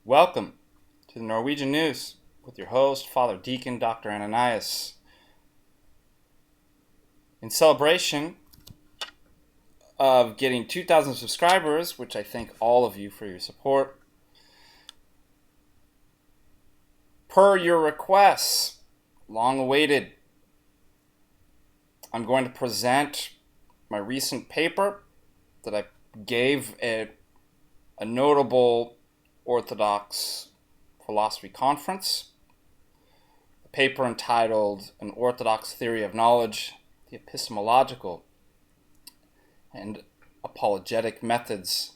Welcome to the Norwegian News with your host, Father Deacon Dr. Ananias. In celebration of getting 2,000 subscribers, which I thank all of you for your support, per your requests, long awaited, I'm going to present my recent paper that I gave at a notable Orthodox philosophy conference. A paper entitled An Orthodox Theory of Knowledge, the Epistemological and Apologetic Methods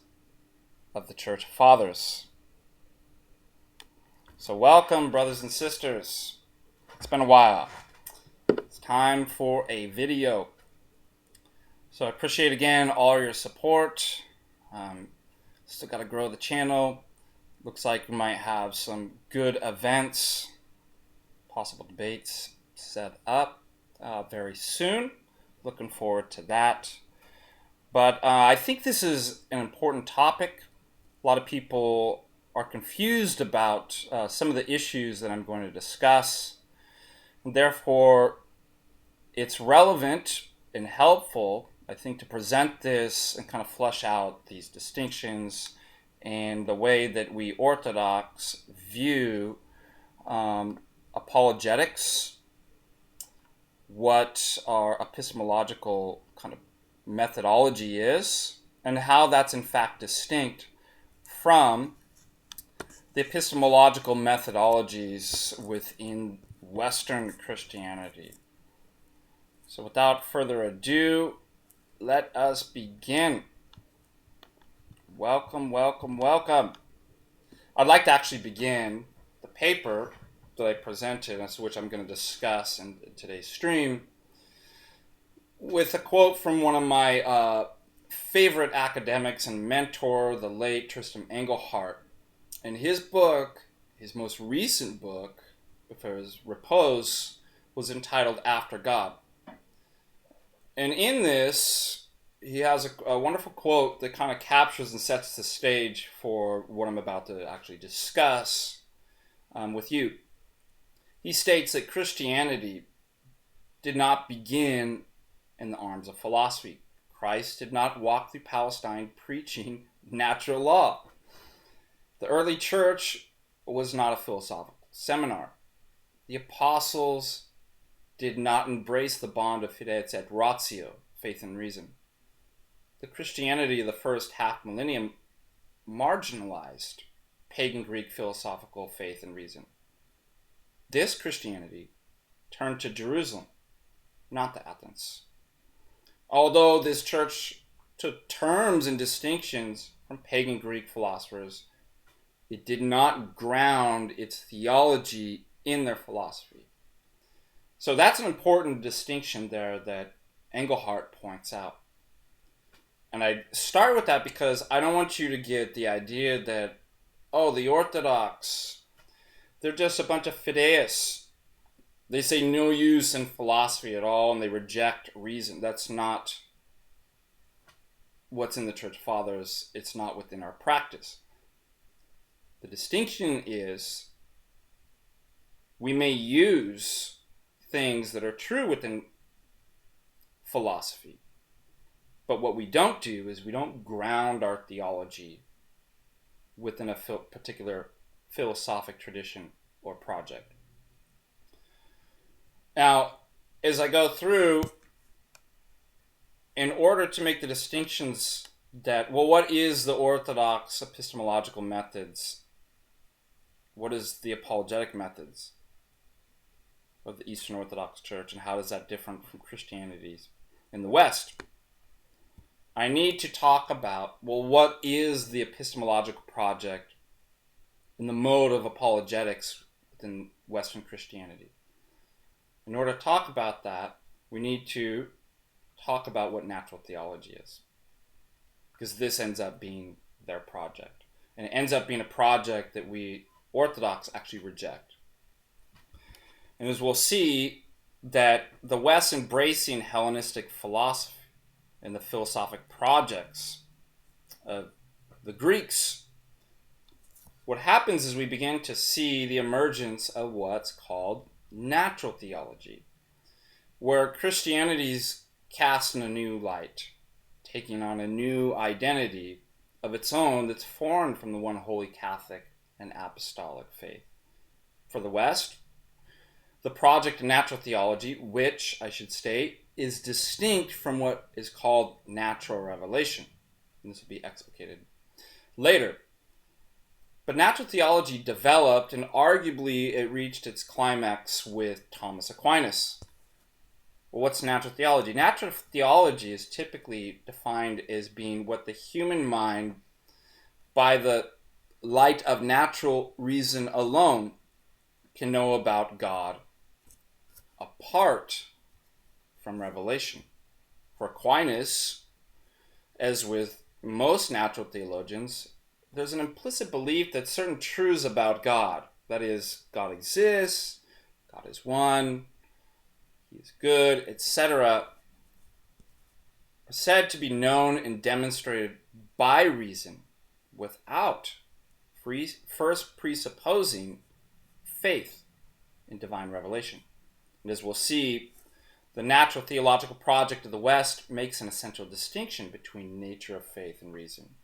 of the Church Fathers. So welcome, brothers and sisters. It's been a while. It's time for a video. So I appreciate again all your support. Still got to grow the channel. Looks like we might have some good events, possible debates set up very soon. Looking forward to that. But I think this is an important topic. A lot of people are confused about some of the issues that I'm going to discuss. And therefore, it's relevant and helpful, I think, to present this and kind of flesh out these distinctions and the way that we Orthodox view apologetics, what our epistemological kind of methodology is, and how that's in fact distinct from the epistemological methodologies within Western Christianity. So without further ado, let us begin. Welcome, welcome, welcome. I'd like to actually begin the paper that I presented, as to which I'm going to discuss in today's stream, with a quote from one of my favorite academics and mentor, the late Tristan Engelhardt. In his book, his most recent book, before his repose, was entitled After God. And in this, he has a wonderful quote that kind of captures and sets the stage for what I'm about to actually discuss with you. He states that Christianity did not begin in the arms of philosophy. Christ did not walk through Palestine preaching natural law. The early church was not a philosophical seminar. The apostles did not embrace the bond of fides et ratio, faith and reason. The Christianity of the first half millennium marginalized pagan Greek philosophical faith and reason. This Christianity turned to Jerusalem, not to Athens. Although this church took terms and distinctions from pagan Greek philosophers, it did not ground its theology in their philosophy. So that's an important distinction there that Engelhardt points out. And I start with that because I don't want you to get the idea that, the Orthodox, they're just a bunch of fideists. They say no use in philosophy at all and they reject reason. That's not what's in the Church Fathers. It's not within our practice. The distinction is we may use things that are true within philosophy. But what we don't do is we don't ground our theology within a particular philosophic tradition or project. Now, as I go through, in order to make the distinctions that, what is the Orthodox epistemological methods? What is the apologetic methods of the Eastern Orthodox Church, and how does that differ from Christianity in the West? I need to talk about, what is the epistemological project in the mode of apologetics within Western Christianity? In order to talk about that, we need to talk about what natural theology is, because this ends up being their project. And it ends up being a project that we Orthodox actually reject. And as we'll see, that the West embracing Hellenistic philosophy and the philosophic projects of the Greeks what happens is we begin to see the emergence of what's called natural theology, where Christianity's cast in a new light, taking on a new identity of its own that's foreign from the one holy Catholic and apostolic faith. For the West, the project of natural theology, which, I should state, is distinct from what is called natural revelation. And this will be explicated later. But natural theology developed, and arguably it reached its climax with Thomas Aquinas. Well, what's natural theology? Natural theology is typically defined as being what the human mind, by the light of natural reason alone, can know about God apart from revelation. For Aquinas, as with most natural theologians, there's an implicit belief that certain truths about God, that is, God exists, God is one, He is good, etc., are said to be known and demonstrated by reason without first presupposing faith in divine revelation. And as we'll see, the natural theological project of the West makes an essential distinction between nature of faith and reason.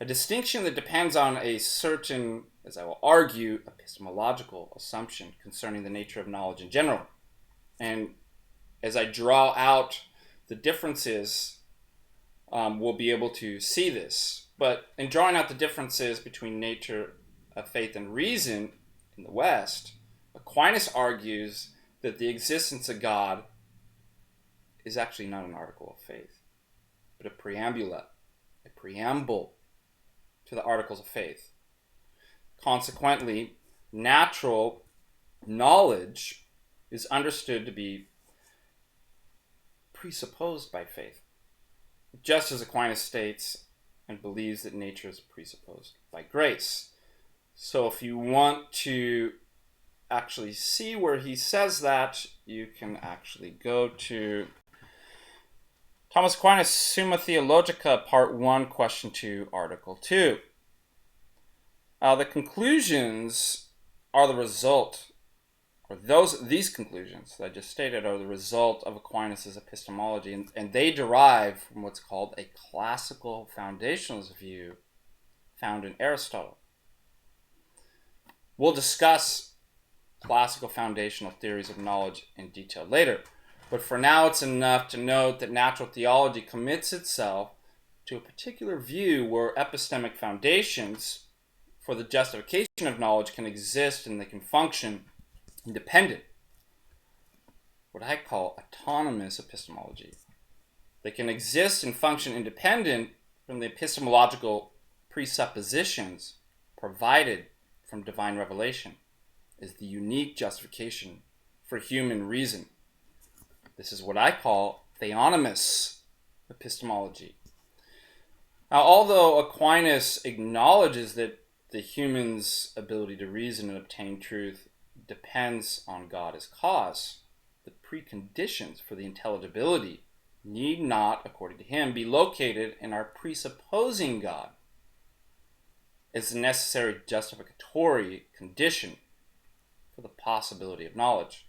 A distinction that depends on a certain, as I will argue, epistemological assumption concerning the nature of knowledge in general. And as I draw out the differences, we'll be able to see this. But in drawing out the differences between nature of faith and reason in the West, Aquinas argues that the existence of God is actually not an article of faith, but a preamble to the articles of faith. Consequently, natural knowledge is understood to be presupposed by faith, just as Aquinas states and believes that nature is presupposed by grace. So if you want to actually see where he says that, you can actually go to Thomas Aquinas, Summa Theologica, Part 1, Question 2, Article 2. The conclusions are the result, or these conclusions that I just stated are the result of Aquinas' epistemology, and they derive from what's called a classical foundationalist view found in Aristotle. We'll discuss classical foundational theories of knowledge in detail later. But for now, it's enough to note that natural theology commits itself to a particular view where epistemic foundations for the justification of knowledge can exist and they can function independent. What I call autonomous epistemology. They can exist and function independent from the epistemological presuppositions provided from divine revelation as the unique justification for human reason. This is what I call theonomous epistemology. Now, although Aquinas acknowledges that the human's ability to reason and obtain truth depends on God as cause, the preconditions for the intelligibility need not, according to him, be located in our presupposing God as the necessary justificatory condition for the possibility of knowledge.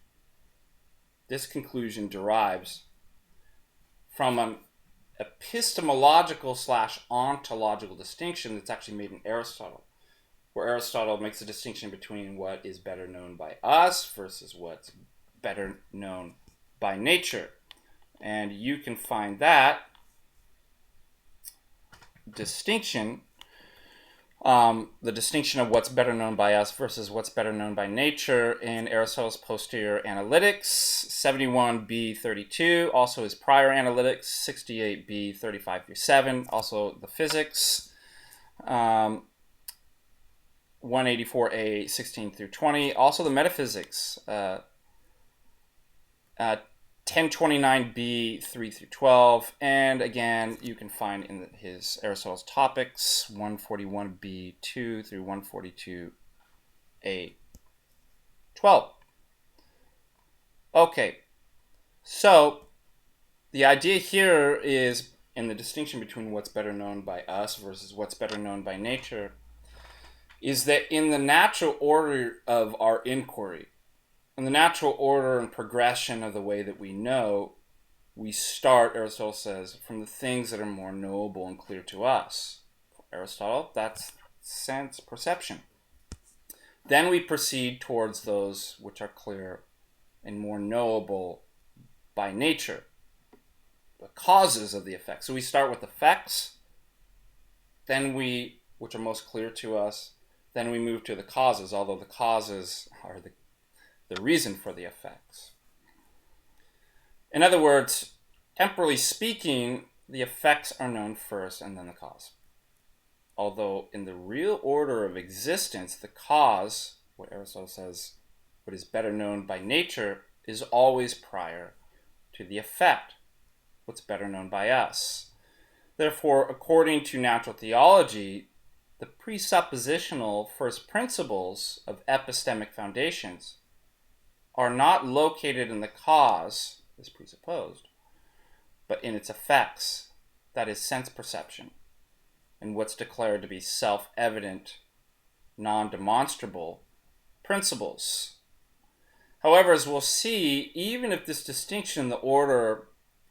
This conclusion derives from an epistemological / ontological distinction that's actually made in Aristotle, where Aristotle makes a distinction between what is better known by us versus what's better known by nature. And you can find that distinction, the distinction of what's better known by us versus what's better known by nature, in Aristotle's Posterior Analytics, 71b32, also his Prior Analytics, 68b35-7, also the Physics, 184a 16-20, also the Metaphysics, 1029b 3-12, and again you can find in his Aristotle's Topics 141b 2-142a 12. Okay, so the idea here is in the distinction between what's better known by us versus what's better known by nature, is that in the natural order of our inquiry, in the natural order and progression of the way that we know, we start, Aristotle says, from the things that are more knowable and clear to us. For Aristotle, that's sense perception. Then we proceed towards those which are clear and more knowable by nature, the causes of the effects. So we start with effects, then which are most clear to us, then we move to the causes, although the causes are the reason for the effects. In other words, temporally speaking, the effects are known first and then the cause. Although in the real order of existence, the cause, what Aristotle says, what is better known by nature, is always prior to the effect, what's better known by us. Therefore, according to natural theology, the presuppositional first principles of epistemic foundations are not located in the cause, as presupposed, but in its effects, that is, sense perception, and what's declared to be self-evident, non-demonstrable principles. However, as we'll see, even if this distinction in the order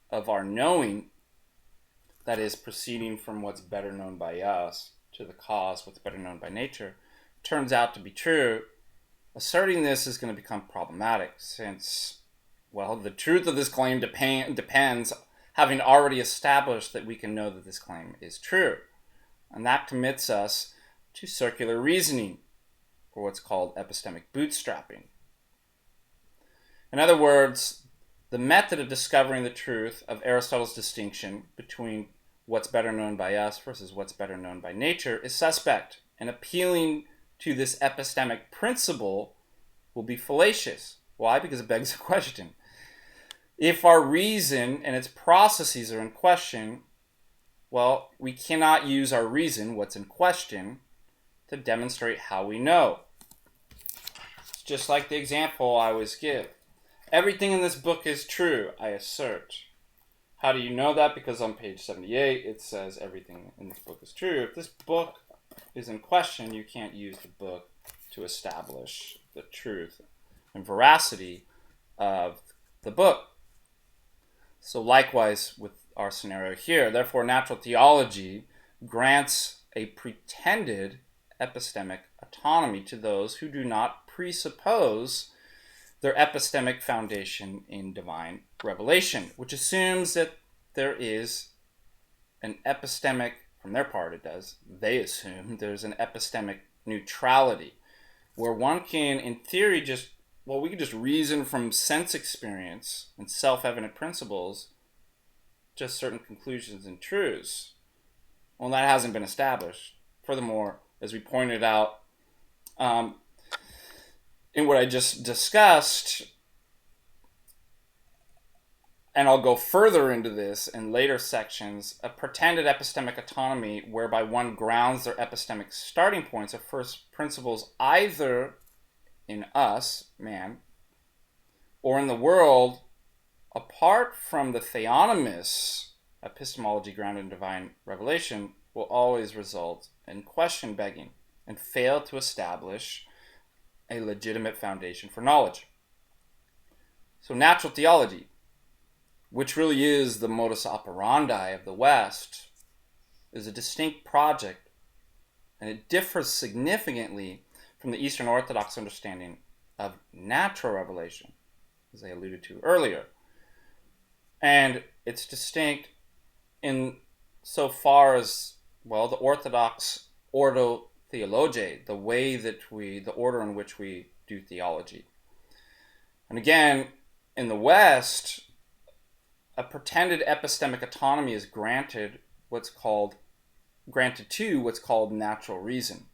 of our knowing, that is, proceeding from what's better known by us to the cause, what's better known by nature, turns out to be true, asserting this is going to become problematic since, well, the truth of this claim depends, having already established that we can know that this claim is true. And that commits us to circular reasoning, or what's called epistemic bootstrapping. In other words, the method of discovering the truth of Aristotle's distinction between what's better known by us versus what's better known by nature is suspect, and appealing to this epistemic principle will be fallacious. Why? Because it begs a question. If our reason and its processes are in question, well, we cannot use our reason, what's in question, to demonstrate how we know. It's just like the example I always give. Everything in this book is true, I assert. How do you know that? Because on page 78, it says everything in this book is true. If this book is in question, you can't use the book to establish the truth and veracity of the book. So likewise with our scenario here, therefore natural theology grants a pretended epistemic autonomy to those who do not presuppose their epistemic foundation in divine revelation, which assumes that there is an epistemic, from their part it does, they assume there's an epistemic neutrality, where one can, in theory, we can just reason from sense experience and self-evident principles, just certain conclusions and truths. Well, that hasn't been established. Furthermore, as we pointed out in what I just discussed, and I'll go further into this in later sections, a pretended epistemic autonomy whereby one grounds their epistemic starting points of first principles either in us, man, or in the world, apart from the theonomous epistemology grounded in divine revelation, will always result in question begging and fail to establish a legitimate foundation for knowledge. So natural theology, which really is the modus operandi of the West, is a distinct project, and it differs significantly from the Eastern Orthodox understanding of natural revelation, as I alluded to earlier. And it's distinct in so far as, well, the Orthodox Ordo Theologiae, the order in which we do theology. And again, in the West, a pretended epistemic autonomy is granted to what's called natural reason,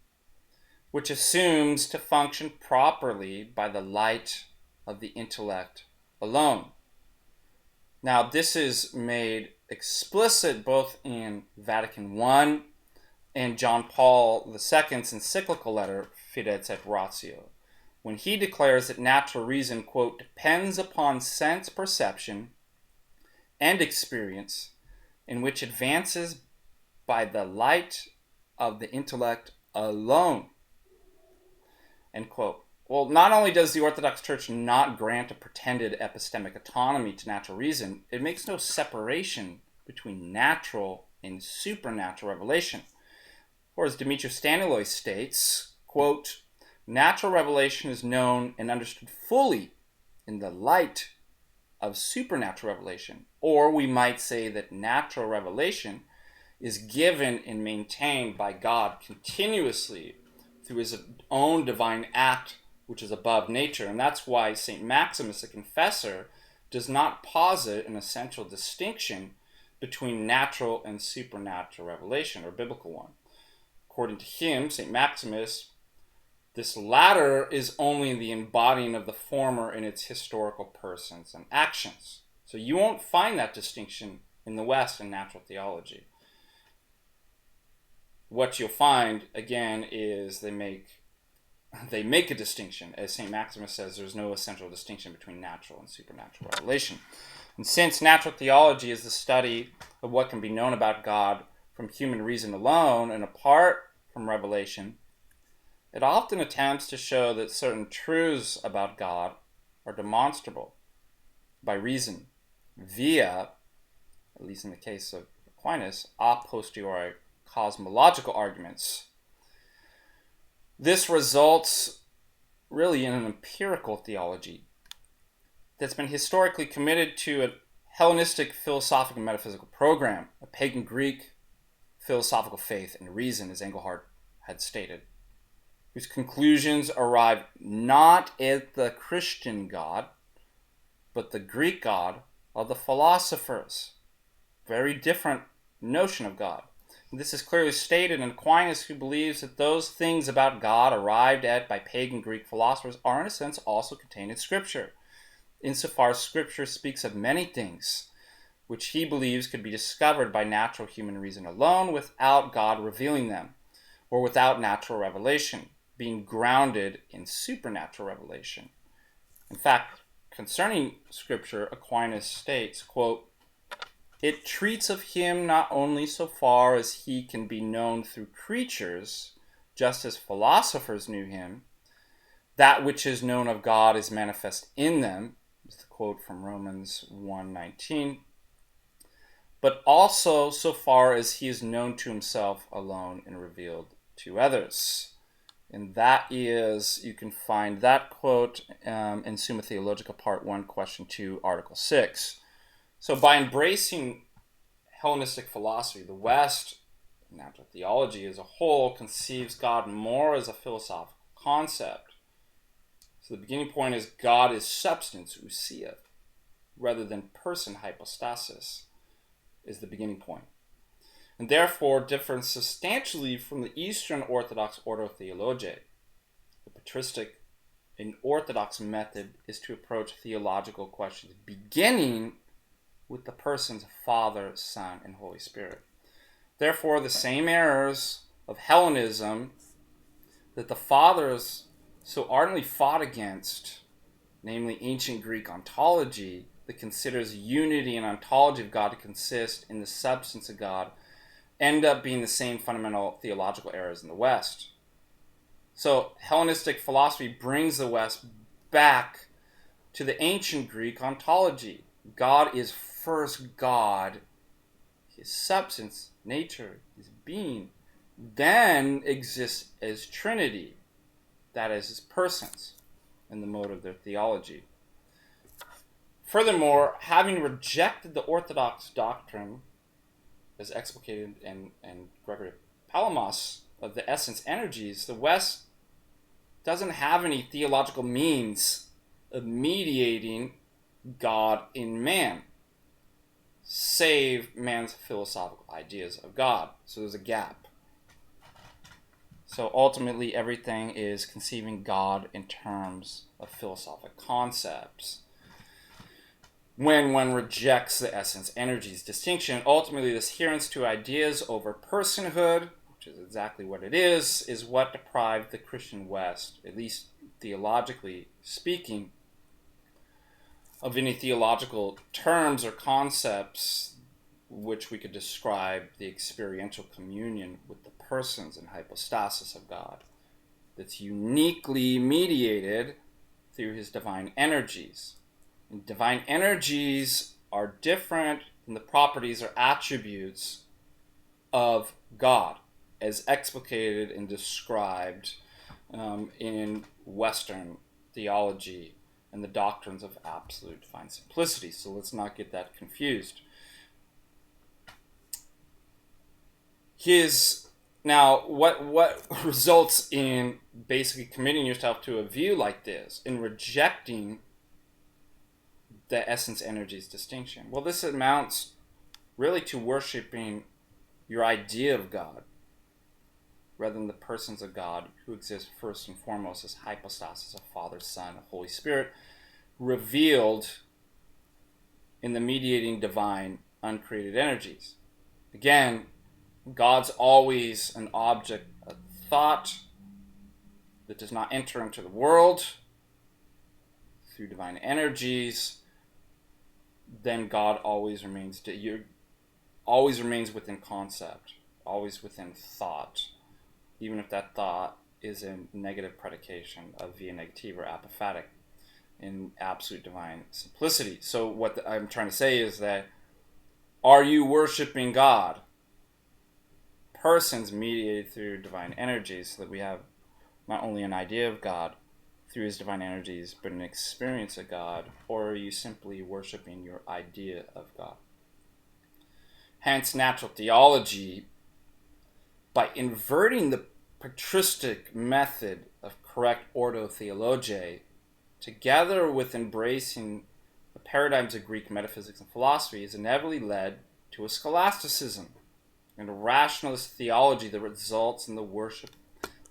which assumes to function properly by the light of the intellect alone. Now, this is made explicit both in Vatican I and John Paul II's encyclical letter, Fides et Ratio, when he declares that natural reason, quote, depends upon sense perception and experience, in which advances by the light of the intellect alone. end quote. Well, not only does the Orthodox Church not grant a pretended epistemic autonomy to natural reason, it makes no separation between natural and supernatural revelation. Or as Demetrius Staniloy states, quote, natural revelation is known and understood fully in the light of supernatural revelation. Or we might say that natural revelation is given and maintained by God continuously through his own divine act, which is above nature. And that's why St. Maximus, the Confessor, does not posit an essential distinction between natural and supernatural revelation, or biblical one. According to him, St. Maximus, this latter is only the embodying of the former in its historical persons and actions. So you won't find that distinction in the West in natural theology. What you'll find, again, is they make a distinction. As St. Maximus says, there's no essential distinction between natural and supernatural revelation. And since natural theology is the study of what can be known about God from human reason alone and apart from revelation, it often attempts to show that certain truths about God are demonstrable by reason via, at least in the case of Aquinas, a posteriori cosmological arguments. This results really in an empirical theology that's been historically committed to a Hellenistic philosophic and metaphysical program, a pagan Greek philosophical faith and reason, as Engelhardt had stated, whose conclusions arrive not at the Christian God, but the Greek God of the philosophers. Very different notion of God. And this is clearly stated in Aquinas, who believes that those things about God arrived at by pagan Greek philosophers are in a sense also contained in Scripture, insofar as Scripture speaks of many things which he believes could be discovered by natural human reason alone without God revealing them, or without natural revelation, being grounded in supernatural revelation. In fact, concerning Scripture, Aquinas states, quote, it treats of him not only so far as he can be known through creatures, just as philosophers knew him. That which is known of God is manifest in them. This is the quote from Romans 1:19. But also so far as he is known to himself alone and revealed to others. And that is, you can find that quote in Summa Theologica, Part 1, Question 2, Article 6. So by embracing Hellenistic philosophy, the West, natural theology as a whole, conceives God more as a philosophical concept. So the beginning point is God is substance, ousia, rather than person, hypostasis, is the beginning point. And therefore differs substantially from the Eastern Orthodox Ordo Theologiae. The patristic and Orthodox method is to approach theological questions beginning with the persons of Father, Son, and Holy Spirit. Therefore, the same errors of Hellenism that the Fathers so ardently fought against, namely ancient Greek ontology, that considers unity and ontology of God to consist in the substance of God, end up being the same fundamental theological errors in the West. So Hellenistic philosophy brings the West back to the ancient Greek ontology. God is first God, his substance, nature, his being, then exists as Trinity, that is, his persons, in the mode of their theology. Furthermore, having rejected the Orthodox doctrine, as explicated in Gregory Palamas, of the essence energies, the West doesn't have any theological means of mediating God in man, save man's philosophical ideas of God. So there's a gap. So ultimately, everything is conceiving God in terms of philosophic concepts. When one rejects the essence energies distinction, ultimately this adherence to ideas over personhood, which is exactly what it is what deprived the Christian West, at least theologically speaking, of any theological terms or concepts which we could describe the experiential communion with the persons and hypostasis of God. that's uniquely mediated through his divine energies. And divine energies are different than the properties or attributes of God, as explicated and described in Western theology and the doctrines of absolute divine simplicity. So let's not get that confused. Now, what results in basically committing yourself to a view like this, in rejecting the essence energies distinction? Well, this amounts really to worshiping your idea of God rather than the persons of God, who exist first and foremost as hypostasis of Father, Son, and Holy Spirit, revealed in the mediating divine uncreated energies. Again, God's always an object of thought that does not enter into the world through divine energies. Then God always remains within concept, always within thought, even if that thought is a negative predication of via negativa or apophatic in absolute divine simplicity. So what I'm trying to say is that, are you worshiping God? Persons mediated through divine energies, so that we have not only an idea of God through his divine energies, but an experience of God? Or are you simply worshiping your idea of God? Hence, natural theology, by inverting the patristic method of correct orthotheology, together with embracing the paradigms of Greek metaphysics and philosophy, has inevitably led to a scholasticism and a rationalist theology that results in the worship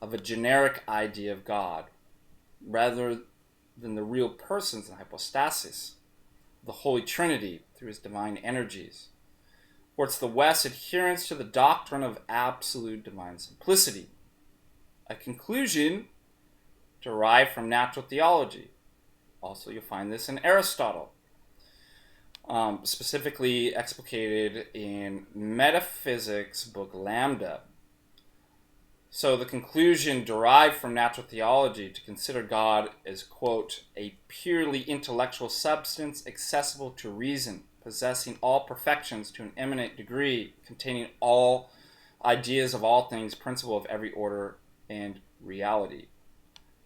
of a generic idea of God, rather than the real persons and hypostasis, the Holy Trinity through his divine energies. Or it's the West's adherence to the doctrine of absolute divine simplicity, a conclusion derived from natural theology. Also, you'll find this in Aristotle, specifically explicated in Metaphysics, book Lambda. So the conclusion derived from natural theology to consider God as, quote, a purely intellectual substance accessible to reason, possessing all perfections to an eminent degree, containing all ideas of all things, principle of every order and reality.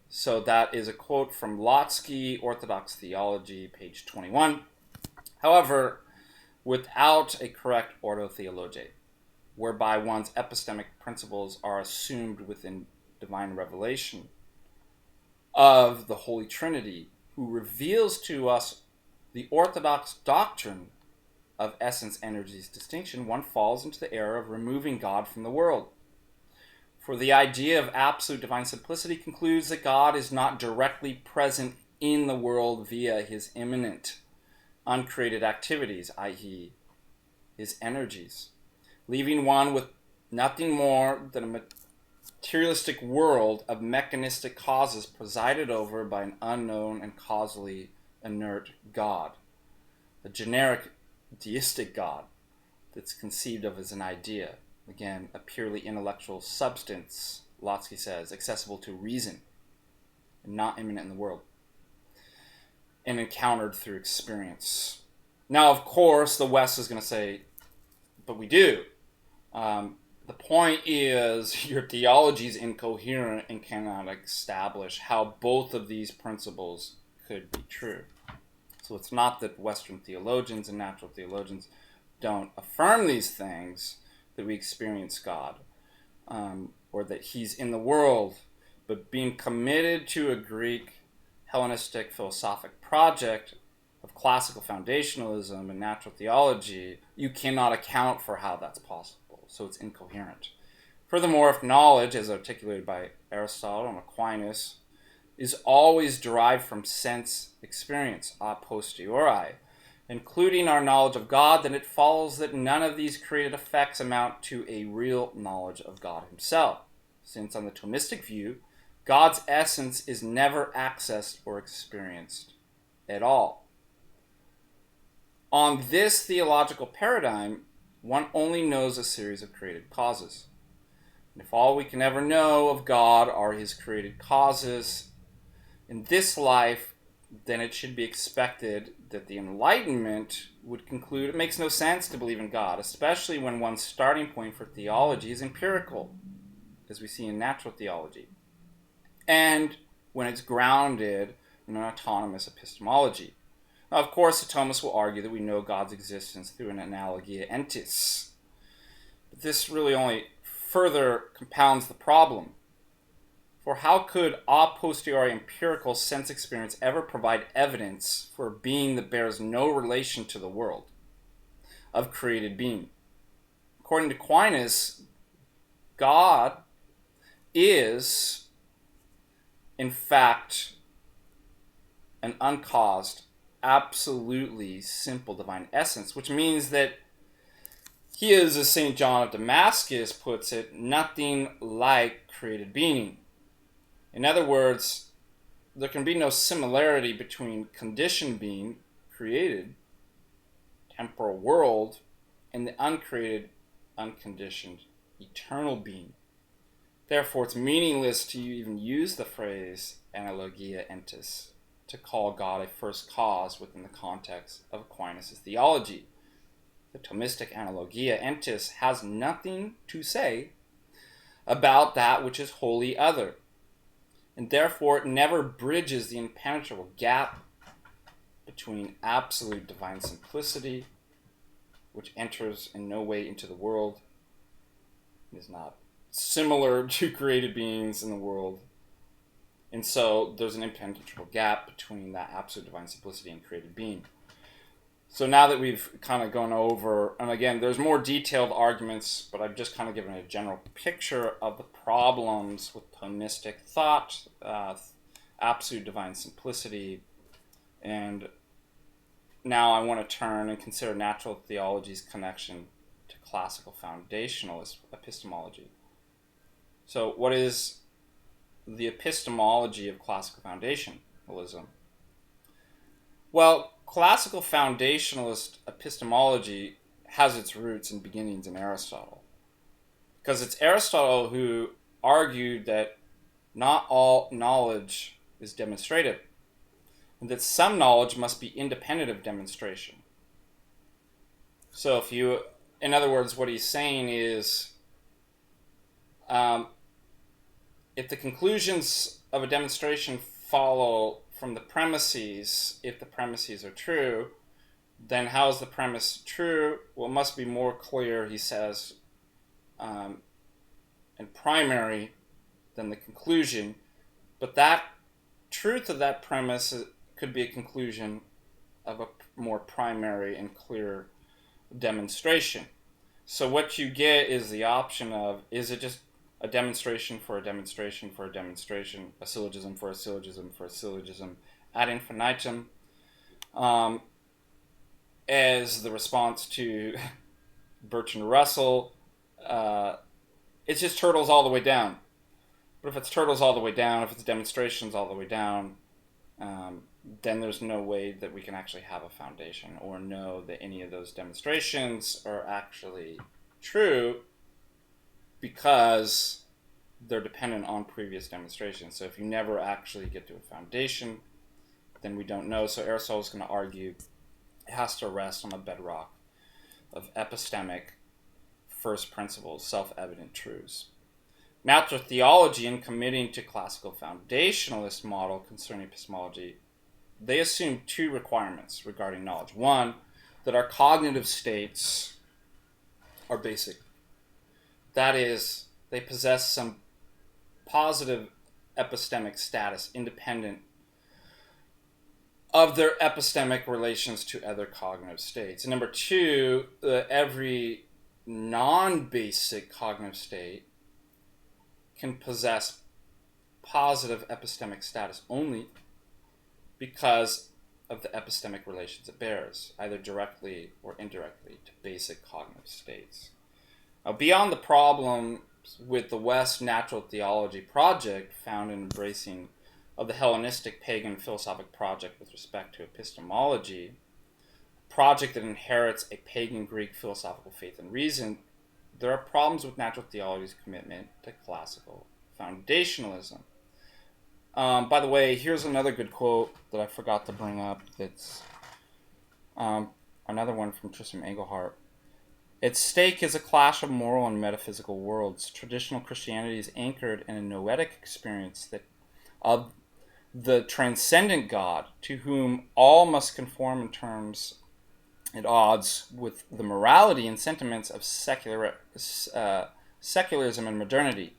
So that is a quote from Lotsky, Orthodox Theology, page 21. However, without a correct orthotheology, whereby one's epistemic principles are assumed within divine revelation of the Holy Trinity, who reveals to us the orthodox doctrine of essence energies distinction, one falls into the error of removing God from the world. For the idea of absolute divine simplicity concludes that God is not directly present in the world via his immanent, uncreated activities, i.e., his energies, leaving one with nothing more than a materialistic world of mechanistic causes presided over by an unknown and causally inert God, a generic deistic God that's conceived of as an idea. Again, a purely intellectual substance, Lotsky says, accessible to reason and not immanent in the world, and encountered through experience. Now, of course, the West is going to say, but we do. The point is, your theology is incoherent and cannot establish how both of these principles could be true. So it's not that Western theologians and natural theologians don't affirm these things, that we experience God, or that he's in the world, but being committed to a Greek Hellenistic philosophic project of classical foundationalism and natural theology, you cannot account for how that's possible. So it's incoherent. Furthermore, if knowledge, as articulated by Aristotle and Aquinas, is always derived from sense experience a posteriori, including our knowledge of God, then it follows that none of these created effects amount to a real knowledge of God himself, since on the Thomistic view, God's essence is never accessed or experienced at all. On this theological paradigm, one only knows a series of created causes. And if all we can ever know of God are his created causes in this life, then it should be expected that the Enlightenment would conclude it makes no sense to believe in God, especially when one's starting point for theology is empirical, as we see in natural theology, and when it's grounded in an autonomous epistemology. Now, of course, the Thomists will argue that we know God's existence through an analogia entis, but this really only further compounds the problem. For how could a posteriori empirical sense experience ever provide evidence for a being that bears no relation to the world of created being? According to Aquinas, God is, in fact, an uncaused, absolutely simple divine essence, which means that he is, as St. John of Damascus puts it, nothing like created being. In other words, there can be no similarity between conditioned being, created, temporal world, and the uncreated, unconditioned, eternal being. Therefore, it's meaningless to even use the phrase analogia entis to call God a first cause within the context of Aquinas' theology. The Thomistic analogia entis has nothing to say about that which is wholly other, and therefore it never bridges the impenetrable gap between absolute divine simplicity, which enters in no way into the world, is not similar to created beings in the world, and so there's an impenetrable gap between that absolute divine simplicity and created being. So now that we've kind of gone over, and again, there's more detailed arguments, but I've just kind of given a general picture of the problems with Thomistic thought, absolute divine simplicity, and now I want to turn and consider natural theology's connection to classical foundationalist epistemology. So what is the epistemology of classical foundationalism? Well, classical foundationalist epistemology has its roots and beginnings in Aristotle, because it's Aristotle who argued that not all knowledge is demonstrative, and that some knowledge must be independent of demonstration. So in other words, what he's saying is, if the conclusions of a demonstration follow from the premises, if the premises are true, then how is the premise true? Well, it must be more clear, he says, and primary than the conclusion. But that truth of that premise could be a conclusion of a more primary and clear demonstration. So what you get is the option of, is it just a demonstration for a demonstration for a demonstration, a syllogism for a syllogism for a syllogism ad infinitum, as the response to Bertrand Russell, it's just turtles all the way down. But if it's turtles all the way down, if it's demonstrations all the way down, then there's no way that we can actually have a foundation or know that any of those demonstrations are actually true, because they're dependent on previous demonstrations. So if you never actually get to a foundation, then we don't know. So Aristotle is going to argue it has to rest on a bedrock of epistemic first principles, self-evident truths. Natural theology, in committing to classical foundationalist model concerning epistemology, they assume two requirements regarding knowledge. One, that our cognitive states are basic. That is, they possess some positive epistemic status independent of their epistemic relations to other cognitive states. And number two, every non-basic cognitive state can possess positive epistemic status only because of the epistemic relations it bears, either directly or indirectly, to basic cognitive states. Now, beyond the problem with the West natural theology project found in embracing of the Hellenistic pagan philosophic project with respect to epistemology, a project that inherits a pagan Greek philosophical faith and reason, there are problems with natural theology's commitment to classical foundationalism. By the way, here's another good quote that I forgot to bring up. That's another one from Tristram Engelhardt. At stake is a clash of moral and metaphysical worlds. Traditional Christianity is anchored in a noetic experience that of the transcendent God, to whom all must conform in terms at odds with the morality and sentiments of secularism and modernity.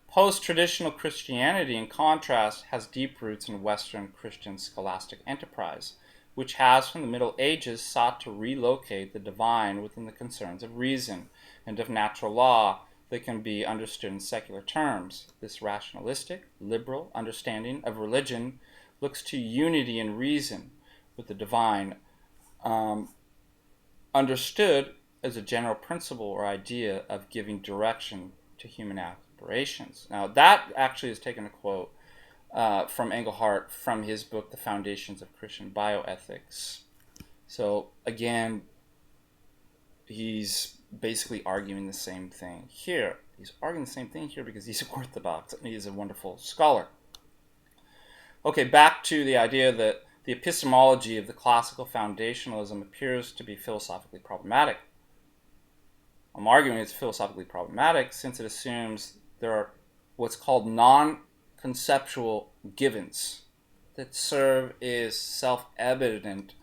Post-traditional Christianity, in contrast, has deep roots in Western Christian scholastic enterprise, which has from the Middle Ages sought to relocate the divine within the concerns of reason and of natural law that can be understood in secular terms. This rationalistic, liberal understanding of religion looks to unity in reason with the divine, understood as a general principle or idea of giving direction to human aspirations. Now, that actually is taken a quote from Engelhardt from his book, The Foundations of Christian Bioethics. So, again, he's basically arguing the same thing here. He's arguing the same thing here because he's Orthodox and he's a wonderful scholar. Okay, back to the idea that the epistemology of the classical foundationalism appears to be philosophically problematic. I'm arguing it's philosophically problematic since it assumes there are what's called non-conceptual givens that serve as self-evident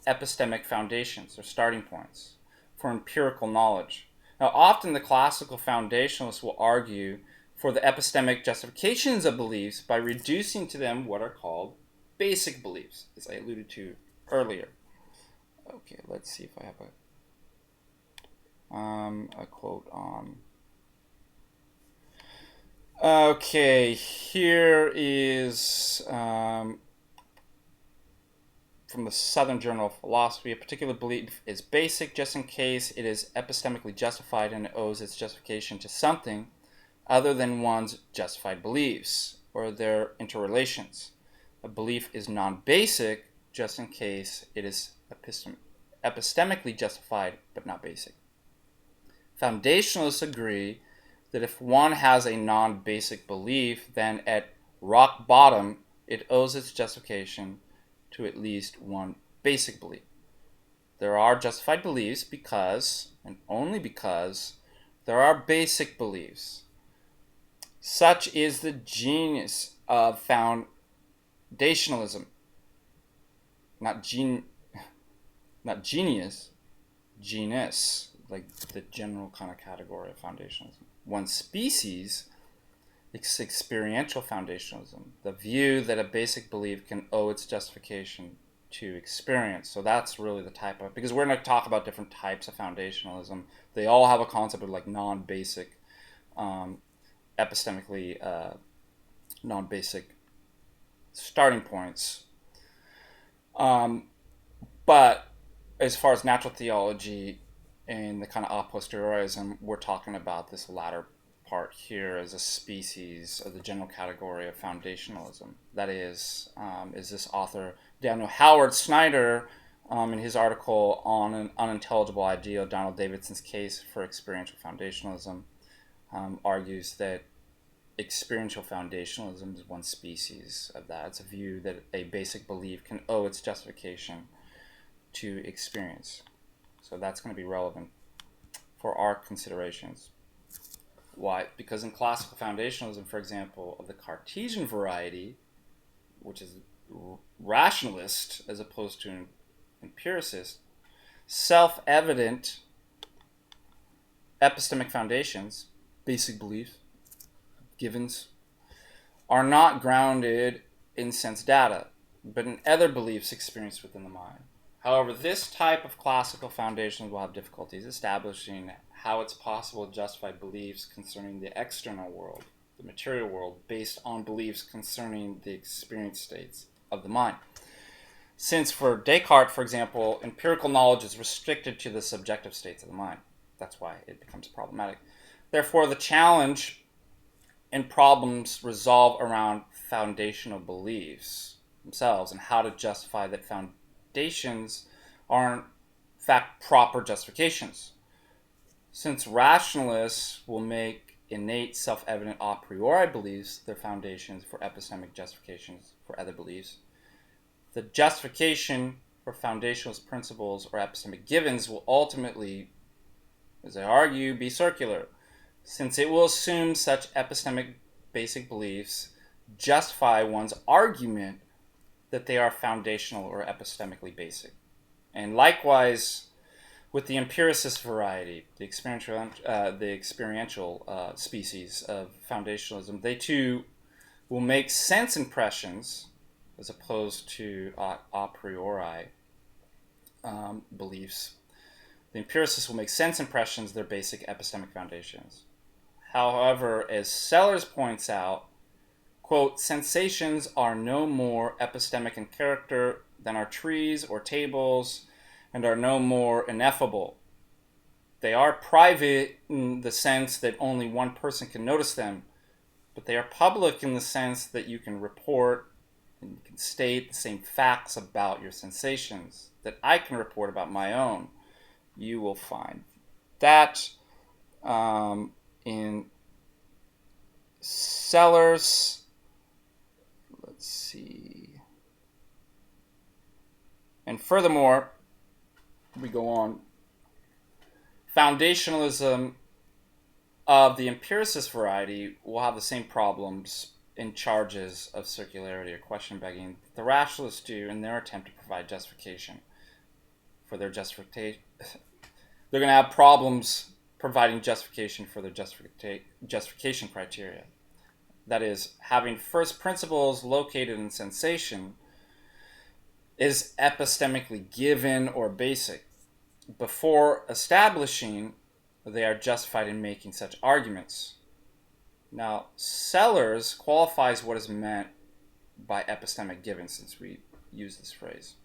epistemic foundations or starting points for empirical knowledge. Now, often the classical foundationalists will argue for the epistemic justifications of beliefs by reducing to them what are called basic beliefs, as I alluded to earlier. Okay, let's see if I have a quote on. Okay, here is from the Southern Journal of Philosophy. A particular belief is basic just in case it is epistemically justified and it owes its justification to something other than one's justified beliefs or their interrelations. A belief is non-basic just in case it is epistemically justified but not basic. Foundationalists agree that if one has a non-basic belief, then at rock bottom it owes its justification to at least one basic belief. There are justified beliefs because, and only because, there are basic beliefs. Such is the genius of foundationalism. Not genius, genus, like the general kind of category of foundationalism. One species is experiential foundationalism, the view that a basic belief can owe its justification to experience. So that's really the type of, because we're going to talk about different types of foundationalism. They all have a concept of like non-basic, epistemically non-basic starting points. But as far as natural theology and the kind of a posteriorism, we're talking about this latter part here as a species of the general category of foundationalism. That is this author, Daniel Howard Snyder, in his article on an unintelligible ideal, Donald Davidson's case for experiential foundationalism, argues that experiential foundationalism is one species of that. It's a view that a basic belief can owe its justification to experience. So that's going to be relevant for our considerations. Why? Because in classical foundationalism, for example, of the Cartesian variety, which is rationalist as opposed to empiricist, self-evident epistemic foundations, basic beliefs, givens, are not grounded in sense data, but in other beliefs experienced within the mind. However, this type of classical foundation will have difficulties establishing how it's possible to justify beliefs concerning the external world, the material world, based on beliefs concerning the experience states of the mind. Since for Descartes, for example, empirical knowledge is restricted to the subjective states of the mind. That's why it becomes problematic. Therefore, the challenge and problems resolve around foundational beliefs themselves and how to justify that foundations are in fact proper justifications. Since rationalists will make innate, self-evident a priori beliefs their foundations for epistemic justifications for other beliefs, the justification for foundationalist principles or epistemic givens will ultimately, as I argue, be circular, since it will assume such epistemic basic beliefs justify one's argument that they are foundational or epistemically basic. And likewise, with the empiricist variety, the experiential species of foundationalism, they too will make sense impressions as opposed to a priori beliefs. The empiricists will make sense impressions their basic epistemic foundations. However, as Sellers points out, quote, sensations are no more epistemic in character than are trees or tables, and are no more ineffable. They are private in the sense that only one person can notice them, but they are public in the sense that you can report and you can state the same facts about your sensations that I can report about my own. You will find that in Sellers. Let's see. And furthermore, we go on. Foundationalism of the empiricist variety will have the same problems in charges of circularity or question begging that the rationalists do in their attempt to provide justification for their justification. They're going to have problems providing justification for their justification criteria. That is, having first principles located in sensation is epistemically given or basic. Before establishing, they are justified in making such arguments. Now, Sellers qualifies what is meant by epistemic given, since we use this phrase.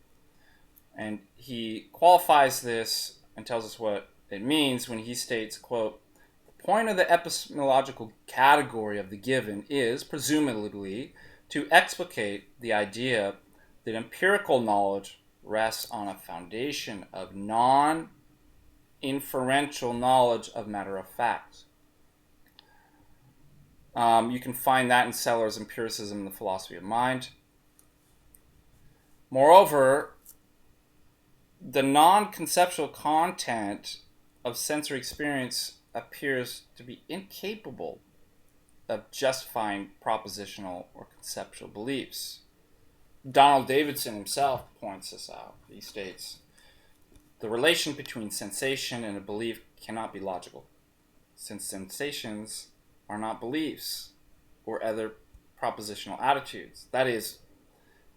And he qualifies this and tells us what it means when he states, quote, the point of the epistemological category of the given is, presumably, to explicate the idea that empirical knowledge rests on a foundation of non-inferential knowledge of matter of fact. You can find that in Sellers' Empiricism and the Philosophy of Mind. Moreover, the non-conceptual content of sensory experience appears to be incapable of justifying propositional or conceptual beliefs. Donald Davidson himself points this out. He states, the relation between sensation and a belief cannot be logical, since sensations are not beliefs or other propositional attitudes. That is,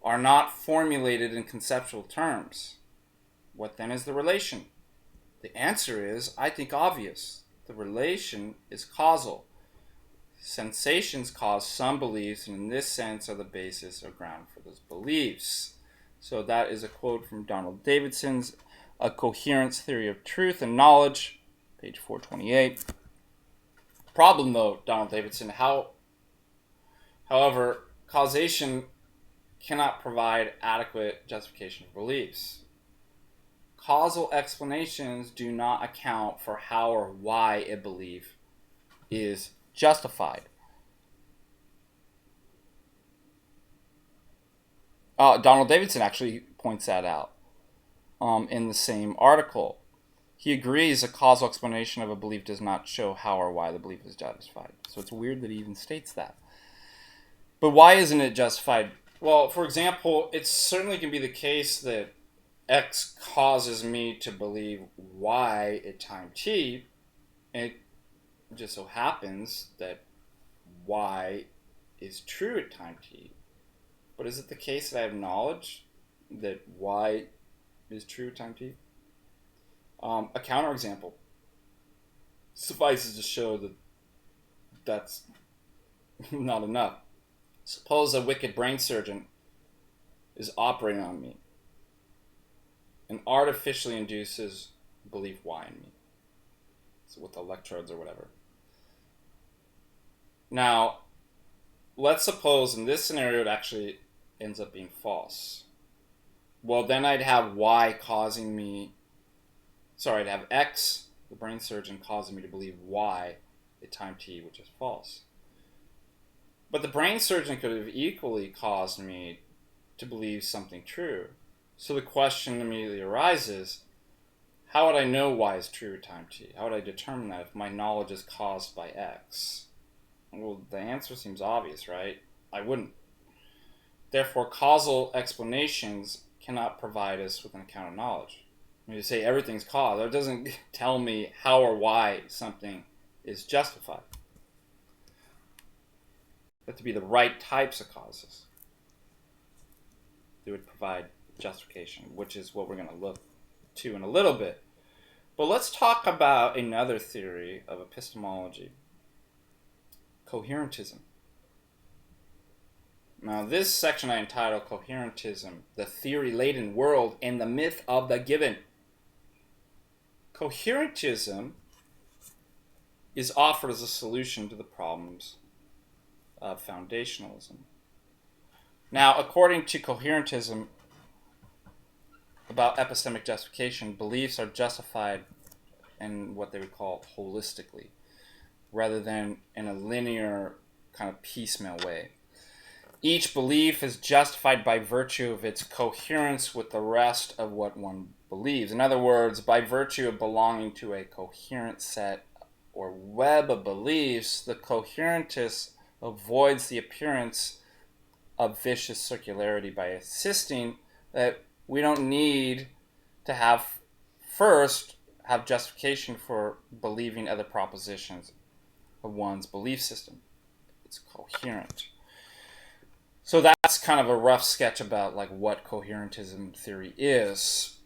are not formulated in conceptual terms. What then is the relation? The answer is, I think, obvious. The relation is causal. Sensations cause some beliefs, and in this sense are the basis or ground for those beliefs. So that is a quote from Donald Davidson's A Coherence Theory of Truth and Knowledge, page 428. Problem, though, Donald Davidson, however, causation cannot provide adequate justification for beliefs. Causal explanations do not account for how or why a belief is justified. Donald Davidson actually points that out in the same article. He agrees a causal explanation of a belief does not show how or why the belief is justified. So it's weird that he even states that. But why isn't it justified? Well, for example, it certainly can be the case that X causes me to believe Y at time T, and it just so happens that Y is true at time T. But is it the case that I have knowledge that Y is true at time T? A counterexample suffices to show that that's not enough. Suppose a wicked brain surgeon is operating on me and artificially induces belief Y in me. So with electrodes or whatever. Now, let's suppose in this scenario it actually ends up being false. Well, then I'd have X the brain surgeon causing me to believe Y at time t, which is false. But the brain surgeon could have equally caused me to believe something true. So the question immediately arises, how would I know Y is true at time t? How would I determine that if my knowledge is caused by X? Well, the answer seems obvious, right? I wouldn't. Therefore, causal explanations cannot provide us with an account of knowledge. When you say everything's caused, it doesn't tell me how or why something is justified. They have to be the right types of causes that would provide justification, which is what we're going to look to in a little bit. But let's talk about another theory of epistemology, coherentism. Now, this section I entitled Coherentism, the Theory-Laden World and the Myth of the Given. Coherentism is offered as a solution to the problems of foundationalism. Now, according to coherentism, about epistemic justification, beliefs are justified in what they would call holistically, rather than in a linear kind of piecemeal way. Each belief is justified by virtue of its coherence with the rest of what one believes. In other words, by virtue of belonging to a coherent set or web of beliefs, the coherentist avoids the appearance of vicious circularity by insisting that we don't need to have justification for believing other propositions of one's belief system. It's coherent. So that's kind of a rough sketch about like what coherentism theory is.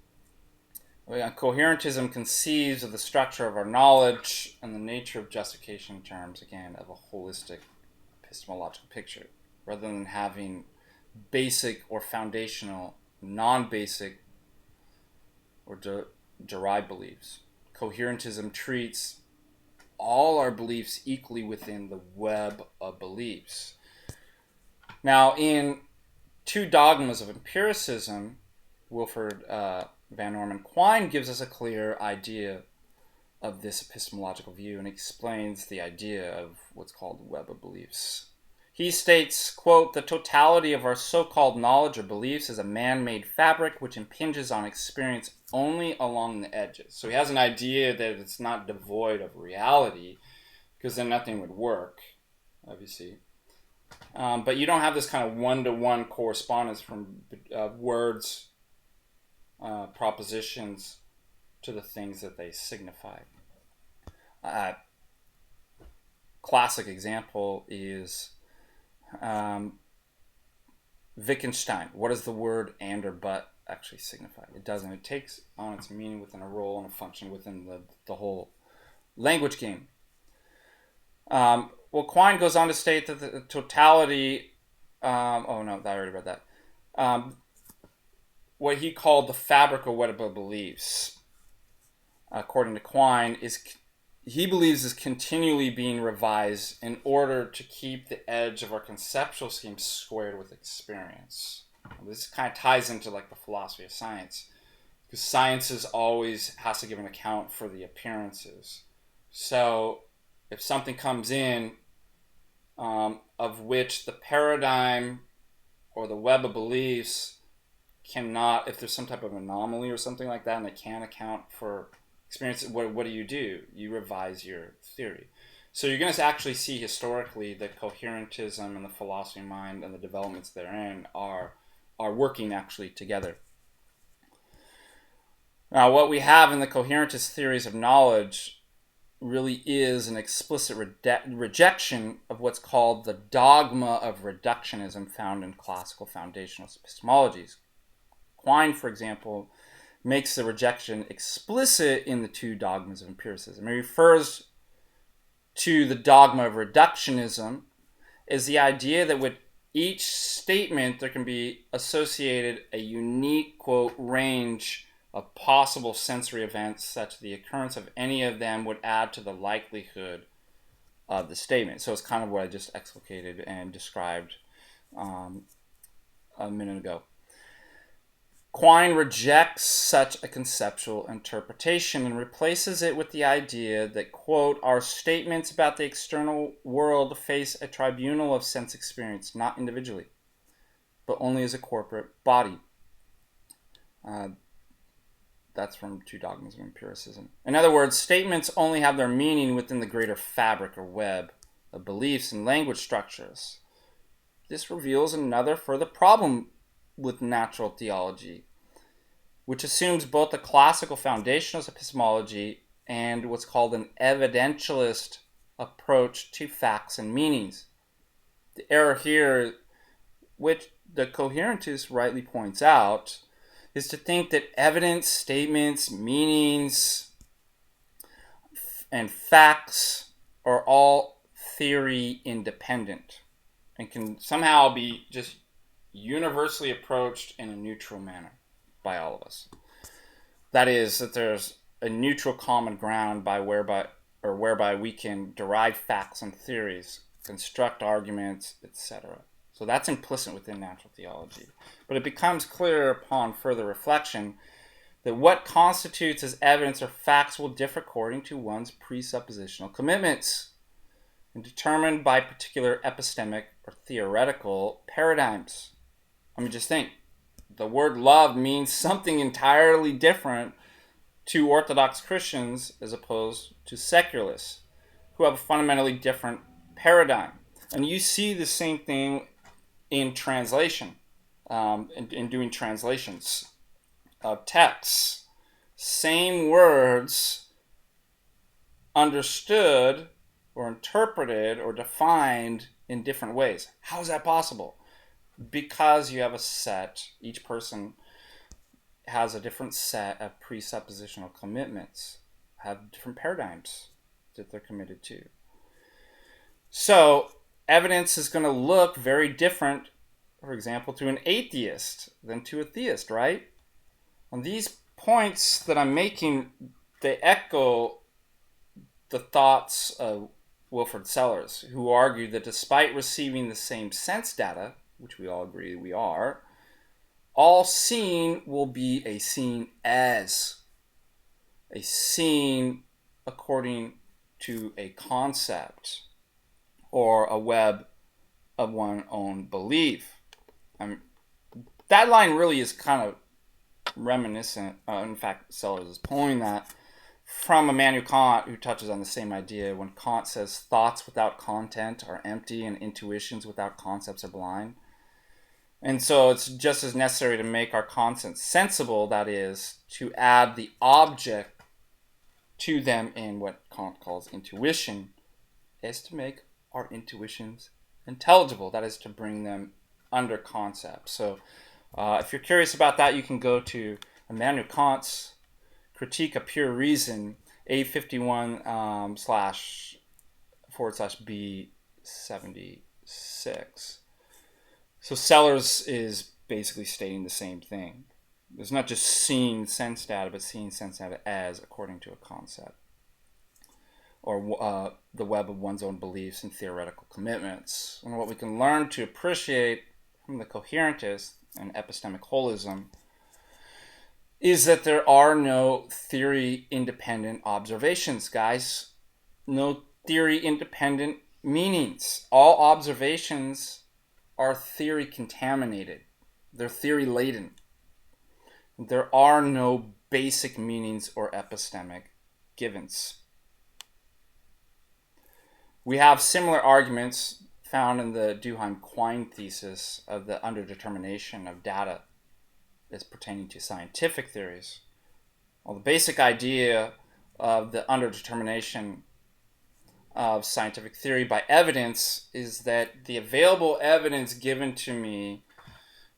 Coherentism conceives of the structure of our knowledge and the nature of justification in terms, again, of a holistic epistemological picture, rather than having basic or foundational, non-basic or derived beliefs. Coherentism treats all our beliefs equally within the web of beliefs. Now, in Two Dogmas of Empiricism, Wilfred Van Orman Quine gives us a clear idea of this epistemological view and explains the idea of what's called the web of beliefs. He states, quote, "The totality of our so-called knowledge or beliefs is a man-made fabric which impinges on experience only along the edges." So he has an idea that it's not devoid of reality, because then nothing would work, obviously. But you don't have this kind of one-to-one correspondence from words, propositions, to the things that they signify. Classic example is Wittgenstein. What does the word and or but actually signify? It doesn't. It takes on its meaning within a role and a function within the whole language game. Well, Quine goes on to state that the totality, I already read that. What he called the fabric of web of beliefs, according to Quine, he believes is continually being revised in order to keep the edge of our conceptual scheme squared with experience. This kind of ties into like the philosophy of science, because science always has to give an account for the appearances. So if something comes in of which the paradigm or the web of beliefs cannot, if there's some type of anomaly or something like that and they can't account for experience, what do? You revise your theory. So you're going to actually see historically that coherentism and the philosophy of mind and the developments therein are working actually together. Now, what we have in the coherentist theories of knowledge really is an explicit rejection of what's called the dogma of reductionism found in classical foundationalist epistemologies. Quine, for example, makes the rejection explicit in the Two Dogmas of Empiricism. He refers to the dogma of reductionism as the idea that with each statement there can be associated a unique, quote, range of possible sensory events such that the occurrence of any of them would add to the likelihood of the statement. So it's kind of what I just explicated and described a minute ago. Quine rejects such a conceptual interpretation and replaces it with the idea that, quote, our statements about the external world face a tribunal of sense experience, not individually, but only as a corporate body. That's from Two Dogmas of Empiricism. In other words, statements only have their meaning within the greater fabric or web of beliefs and language structures. This reveals another further problem with natural theology, which assumes both the classical foundationalist epistemology and what's called an evidentialist approach to facts and meanings. The error here, which the coherentist rightly points out, is to think that evidence, statements, meanings, and facts are all theory independent and can somehow be just universally approached in a neutral manner by all of us. That is, that there's a neutral common ground whereby we can derive facts and theories, construct arguments, etc. So that's implicit within natural theology. But it becomes clear upon further reflection that what constitutes as evidence or facts will differ according to one's presuppositional commitments and determined by particular epistemic or theoretical paradigms. I mean, just think. The word love means something entirely different to Orthodox Christians as opposed to secularists who have a fundamentally different paradigm. And you see the same thing in translation, in doing translations of texts. Same words understood or interpreted or defined in different ways. How is that possible? Because you have a set, each person has a different set of presuppositional commitments, have different paradigms that they're committed to. So evidence is going to look very different, for example, to an atheist than to a theist, right? And these points that I'm making, they echo the thoughts of Wilfrid Sellars, who argued that despite receiving the same sense data, which we all agree we are, all seen will be a seen as a seen according to a concept or a web of one's own belief. That line really is kind of reminiscent, in fact, Sellars is pulling that from Immanuel Kant, who touches on the same idea when Kant says thoughts without content are empty and intuitions without concepts are blind. And so it's just as necessary to make our concepts sensible, that is, to add the object to them in what Kant calls intuition, is to make our intuitions intelligible, that is, to bring them under concepts. So if you're curious about that, you can go to Immanuel Kant's Critique of Pure Reason, A51//B76. So Sellars is basically stating the same thing. There's not just seeing sense data, but seeing sense data as according to a concept, or the web of one's own beliefs and theoretical commitments. And what we can learn to appreciate from the coherentist and epistemic holism is that there are no theory-independent observations, guys. No theory-independent meanings. All observations are theory contaminated. They're theory laden. There are no basic meanings or epistemic givens. We have similar arguments found in the Duhem-Quine thesis of the underdetermination of data as pertaining to scientific theories. Well, the basic idea of the underdetermination of scientific theory by evidence is that the available evidence given to me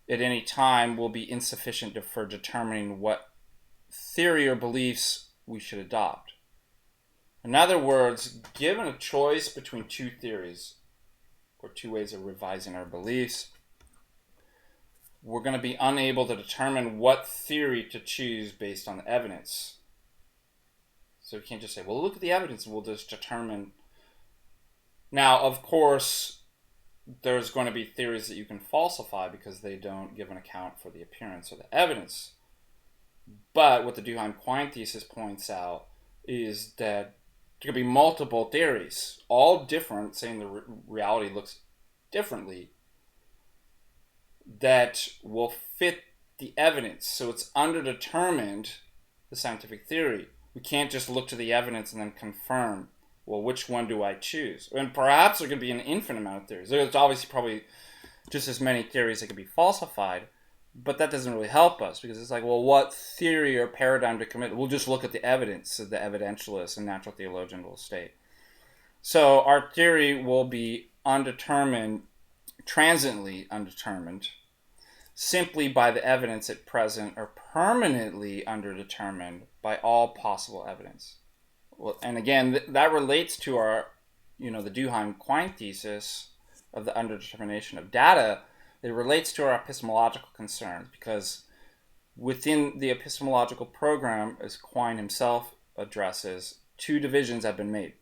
at any time will be insufficient for determining what theory or beliefs we should adopt. In other words, given a choice between two theories or two ways of revising our beliefs, we're going to be unable to determine what theory to choose based on the evidence. So we can't just say, well, look at the evidence and we'll just determine. Now, of course, there's going to be theories that you can falsify because they don't give an account for the appearance or the evidence. But what the Duhem-Quine thesis points out is that there could be multiple theories, all different, saying the reality looks differently, that will fit the evidence. So it's underdetermined, the scientific theory. We can't just look to the evidence and then confirm, well, which one do I choose? And perhaps there could be an infinite amount of theories. There's obviously probably just as many theories that could be falsified, but that doesn't really help us, because it's like, well, what theory or paradigm to commit? We'll just look at the evidence that the evidentialist and natural theologian will state. So our theory will be undetermined, transiently undetermined, simply by the evidence at present, or permanently underdetermined by all possible evidence. Well, and again, that relates to our, the Duhem-Quine thesis of the underdetermination of data. It relates to our epistemological concerns, because within the epistemological program, as Quine himself addresses, two divisions have been made.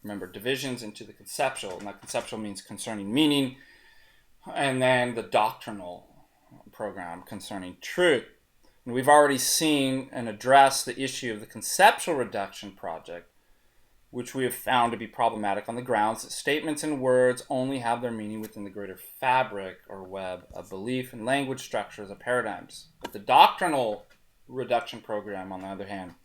Remember, divisions into the conceptual, and that conceptual means concerning meaning, and then the doctrinal program concerning truth. And we've already seen and addressed the issue of the conceptual reduction project, which we have found to be problematic on the grounds that statements and words only have their meaning within the greater fabric or web of belief and language structures of paradigms. But the doctrinal reduction program, on the other hand,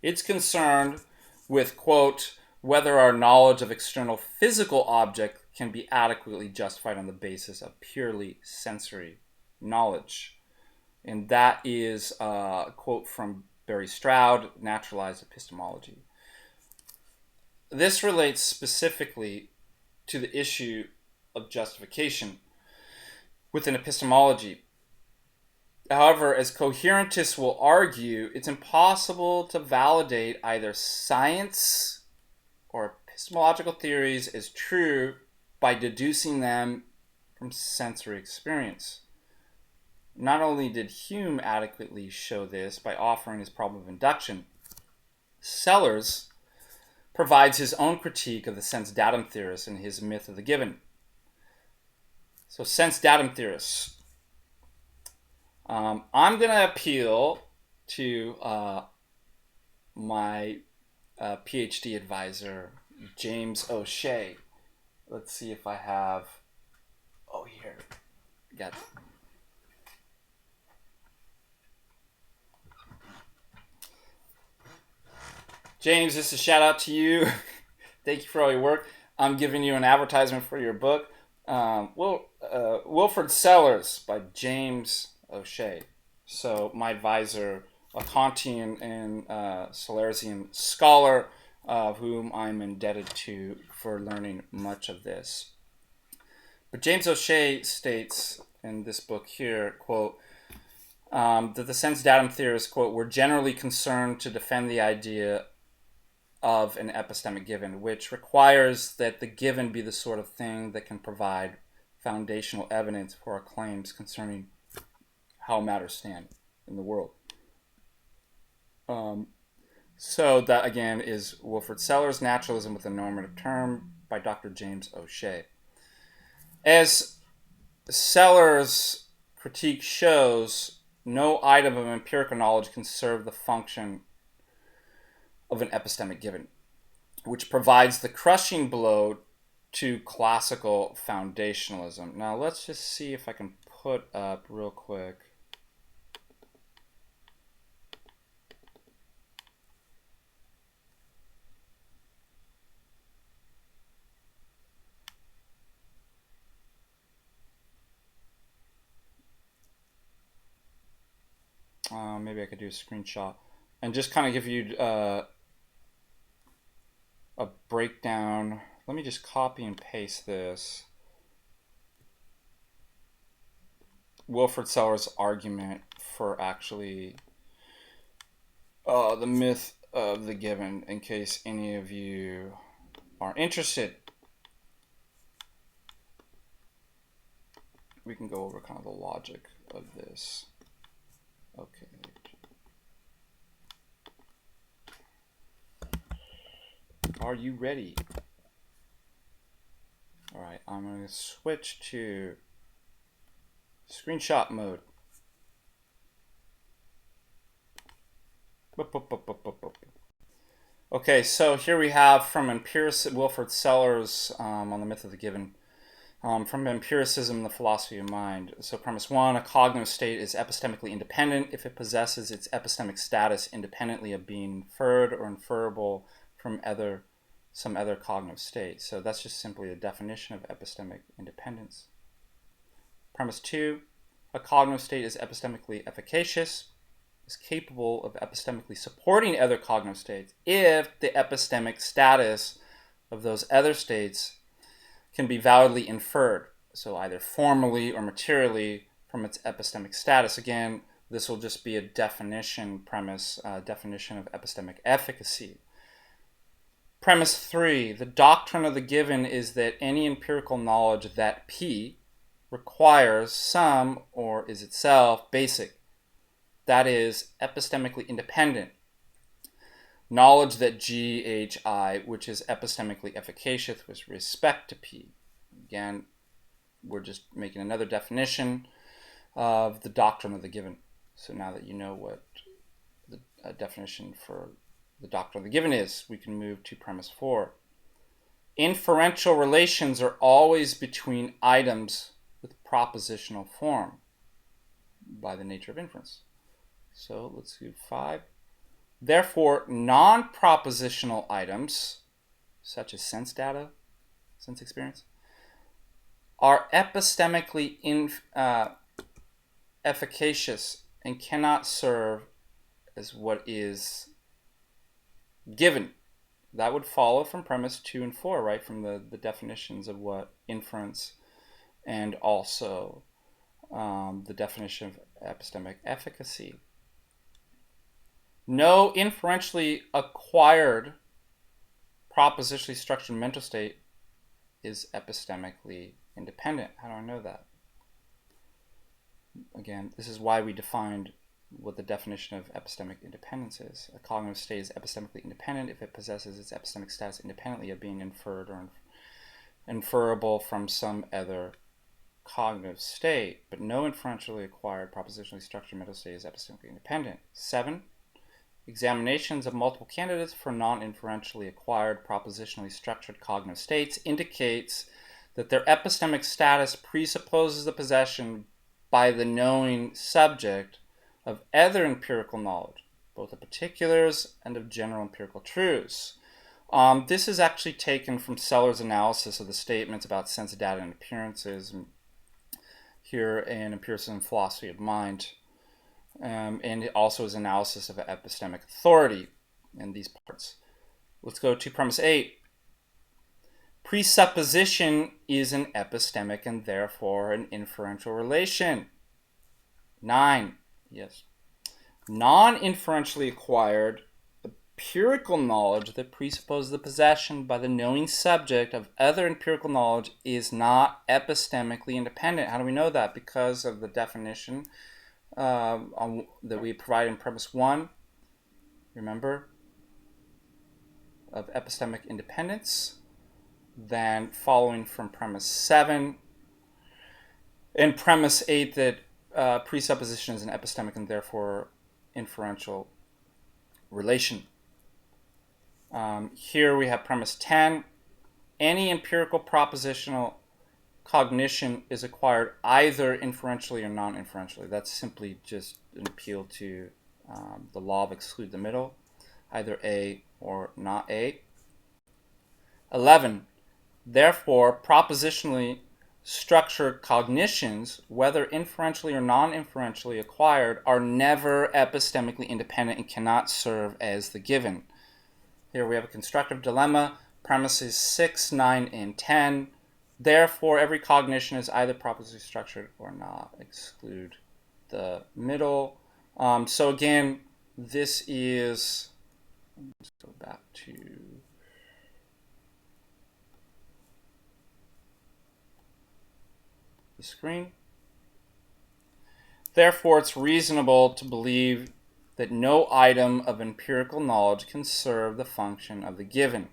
it's concerned with, quote, whether our knowledge of external physical object can be adequately justified on the basis of purely sensory knowledge. And that is a quote from Barry Stroud, Naturalized Epistemology. This relates specifically to the issue of justification within epistemology. However, as coherentists will argue, it's impossible to validate either science or epistemological theories as true by deducing them from sensory experience. Not only did Hume adequately show this by offering his problem of induction, Sellers provides his own critique of the sense-datum theorist in his Myth of the Given. So, sense-datum theorists. I'm going to appeal to my PhD advisor, James O'Shea. Let's see if I have... Oh, here. Got it. James, this is a shout out to you. Thank you for all your work. I'm giving you an advertisement for your book, Wilfred Sellers by James O'Shea. So my advisor, a Kantian and Salesian scholar, of whom I'm indebted to for learning much of this. But James O'Shea states in this book here, quote, that the sense-datum theorists, quote, were generally concerned to defend the idea of an epistemic given, which requires that the given be the sort of thing that can provide foundational evidence for our claims concerning how matters stand in the world. So that, again, is Wilfred Sellers' Naturalism with a Normative Term by Dr. James O'Shea. As Sellers' critique shows, no item of empirical knowledge can serve the function of an epistemic given, which provides the crushing blow to classical foundationalism. Now let's just see if I can put up real quick. Maybe I could do a screenshot and just kind of give you a breakdown. Let me just copy and paste this. Wilfred Sellers' argument for actually the myth of the given, in case any of you are interested. We can go over kind of the logic of this. Okay. Are you ready? All right, I'm going to switch to screenshot mode. Okay, so here we have from Wilfred Sellars on the myth of the given. From empiricism, the philosophy of mind. So premise 1, a cognitive state is epistemically independent if it possesses its epistemic status independently of being inferred or inferable from some other cognitive state. So that's just simply the definition of epistemic independence. Premise 2, a cognitive state is epistemically efficacious, is capable of epistemically supporting other cognitive states if the epistemic status of those other states can be validly inferred, so either formally or materially from its epistemic status. Again, this will just be a definition of epistemic efficacy. Premise 3, the doctrine of the given is that any empirical knowledge that P requires some or is itself basic, that is, epistemically independent. Knowledge that G, H, I, which is epistemically efficacious with respect to P. Again, we're just making another definition of the doctrine of the given. So now that you know what the definition for the doctrine of the given is, we can move to premise 4. Inferential relations are always between items with propositional form by the nature of inference. So let's do 5. Therefore, non-propositional items, such as sense data, sense experience, are epistemically efficacious and cannot serve as what is given. That would follow from premise 2 and 4, right? From the definitions of what inference and also the definition of epistemic efficacy. No inferentially acquired propositionally structured mental state is epistemically independent. How do I know that? Again, this is why we defined what the definition of epistemic independence is. A cognitive state is epistemically independent if it possesses its epistemic status independently of being inferred or inferable from some other cognitive state. But no inferentially acquired propositionally structured mental state is epistemically independent. 7. Examinations of multiple candidates for non-inferentially acquired propositionally structured cognitive states indicates that their epistemic status presupposes the possession by the knowing subject of other empirical knowledge, both of particulars and of general empirical truths. This is actually taken from Sellars' analysis of the statements about sense data and appearances here in Empiricism and Philosophy of Mind. And also his analysis of epistemic authority in these parts. Let's go to premise 8. Presupposition is an epistemic and therefore an inferential relation. 9. Yes. Non-inferentially acquired empirical knowledge that presupposes the possession by the knowing subject of other empirical knowledge is not epistemically independent. How do we know that? Because of the definition that we provide in premise 1, remember, of epistemic independence, then following from premise 7, and premise 8 that presupposition is an epistemic and therefore inferential relation. Here we have premise 10, any empirical propositional cognition is acquired either inferentially or non-inferentially. That's simply just an appeal to the law of exclude the middle, either A or not A. 11. Therefore, propositionally structured cognitions, whether inferentially or non-inferentially acquired, are never epistemically independent and cannot serve as the given. Here we have a constructive dilemma, premises 6, 9, and 10. Therefore, every cognition is either propositionally structured or not. Exclude the middle. So again, this is, let's go back to the screen. Therefore, it's reasonable to believe that no item of empirical knowledge can serve the function of the given.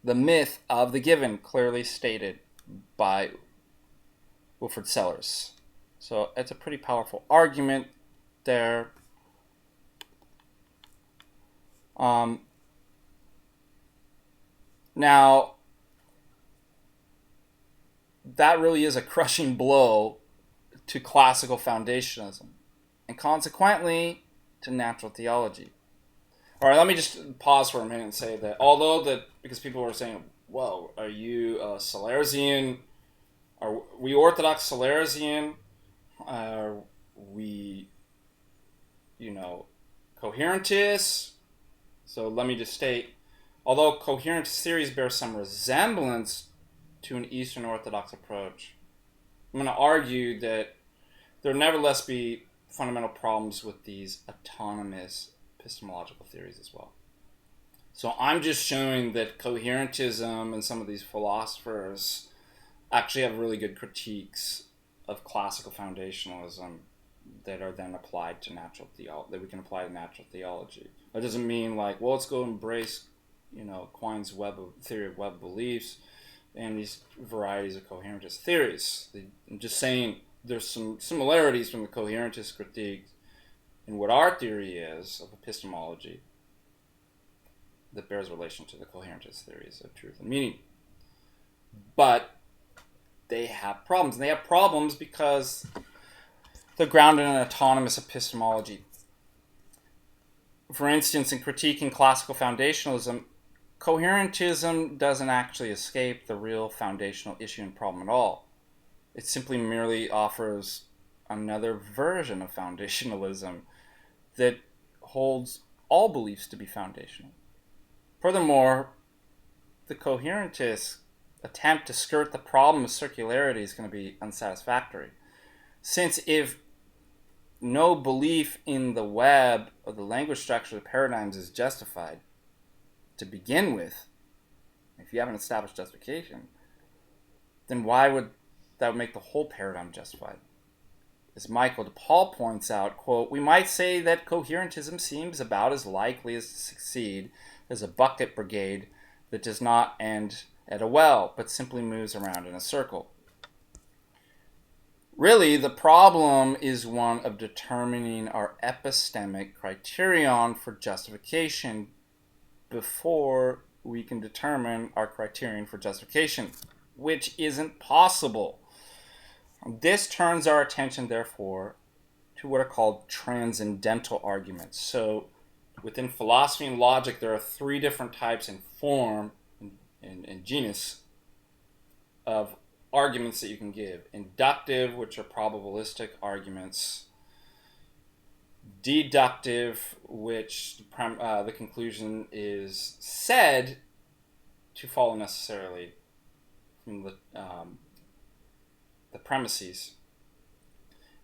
the myth of the given, clearly stated by Wilfrid Sellars. So it's a pretty powerful argument there. Now, that really is a crushing blow to classical foundationalism, and consequently to natural theology. All right, let me just pause for a minute and say that because people were saying, well, are you a Salesian? Are we Orthodox Salesian? Are we, coherentists? So let me just state, although coherentist theories bear some resemblance to an Eastern Orthodox approach, I'm going to argue that there will nevertheless be fundamental problems with these autonomous epistemological theories as well. So I'm just showing that coherentism and some of these philosophers actually have really good critiques of classical foundationalism that are then applied to natural theology, that we can apply to natural theology. That doesn't mean let's go embrace, Quine's theory of web beliefs and these varieties of coherentist theories. I'm just saying there's some similarities from the coherentist critique in what our theory is of epistemology that bears relation to the coherentist theories of truth and meaning. But they have problems. And they have problems because they're grounded in an autonomous epistemology. For instance, in critiquing classical foundationalism, coherentism doesn't actually escape the real foundational issue and problem at all. It simply merely offers another version of foundationalism that holds all beliefs to be foundational. Furthermore, the coherentists' attempt to skirt the problem of circularity is going to be unsatisfactory. Since if no belief in the web or the language structure of the paradigms is justified to begin with, if you haven't established justification, then why would that make the whole paradigm justified? As Michael DePaul points out, quote, we might say that coherentism seems about as likely as to succeed as a bucket brigade that does not end at a well, but simply moves around in a circle. Really, the problem is one of determining our epistemic criterion for justification before we can determine our criterion for justification, which isn't possible. This turns our attention, therefore, to what are called transcendental arguments. So within philosophy and logic, there are three different types in form and genus of arguments that you can give. Inductive, which are probabilistic arguments. Deductive, which the conclusion is said to follow necessarily from the premises.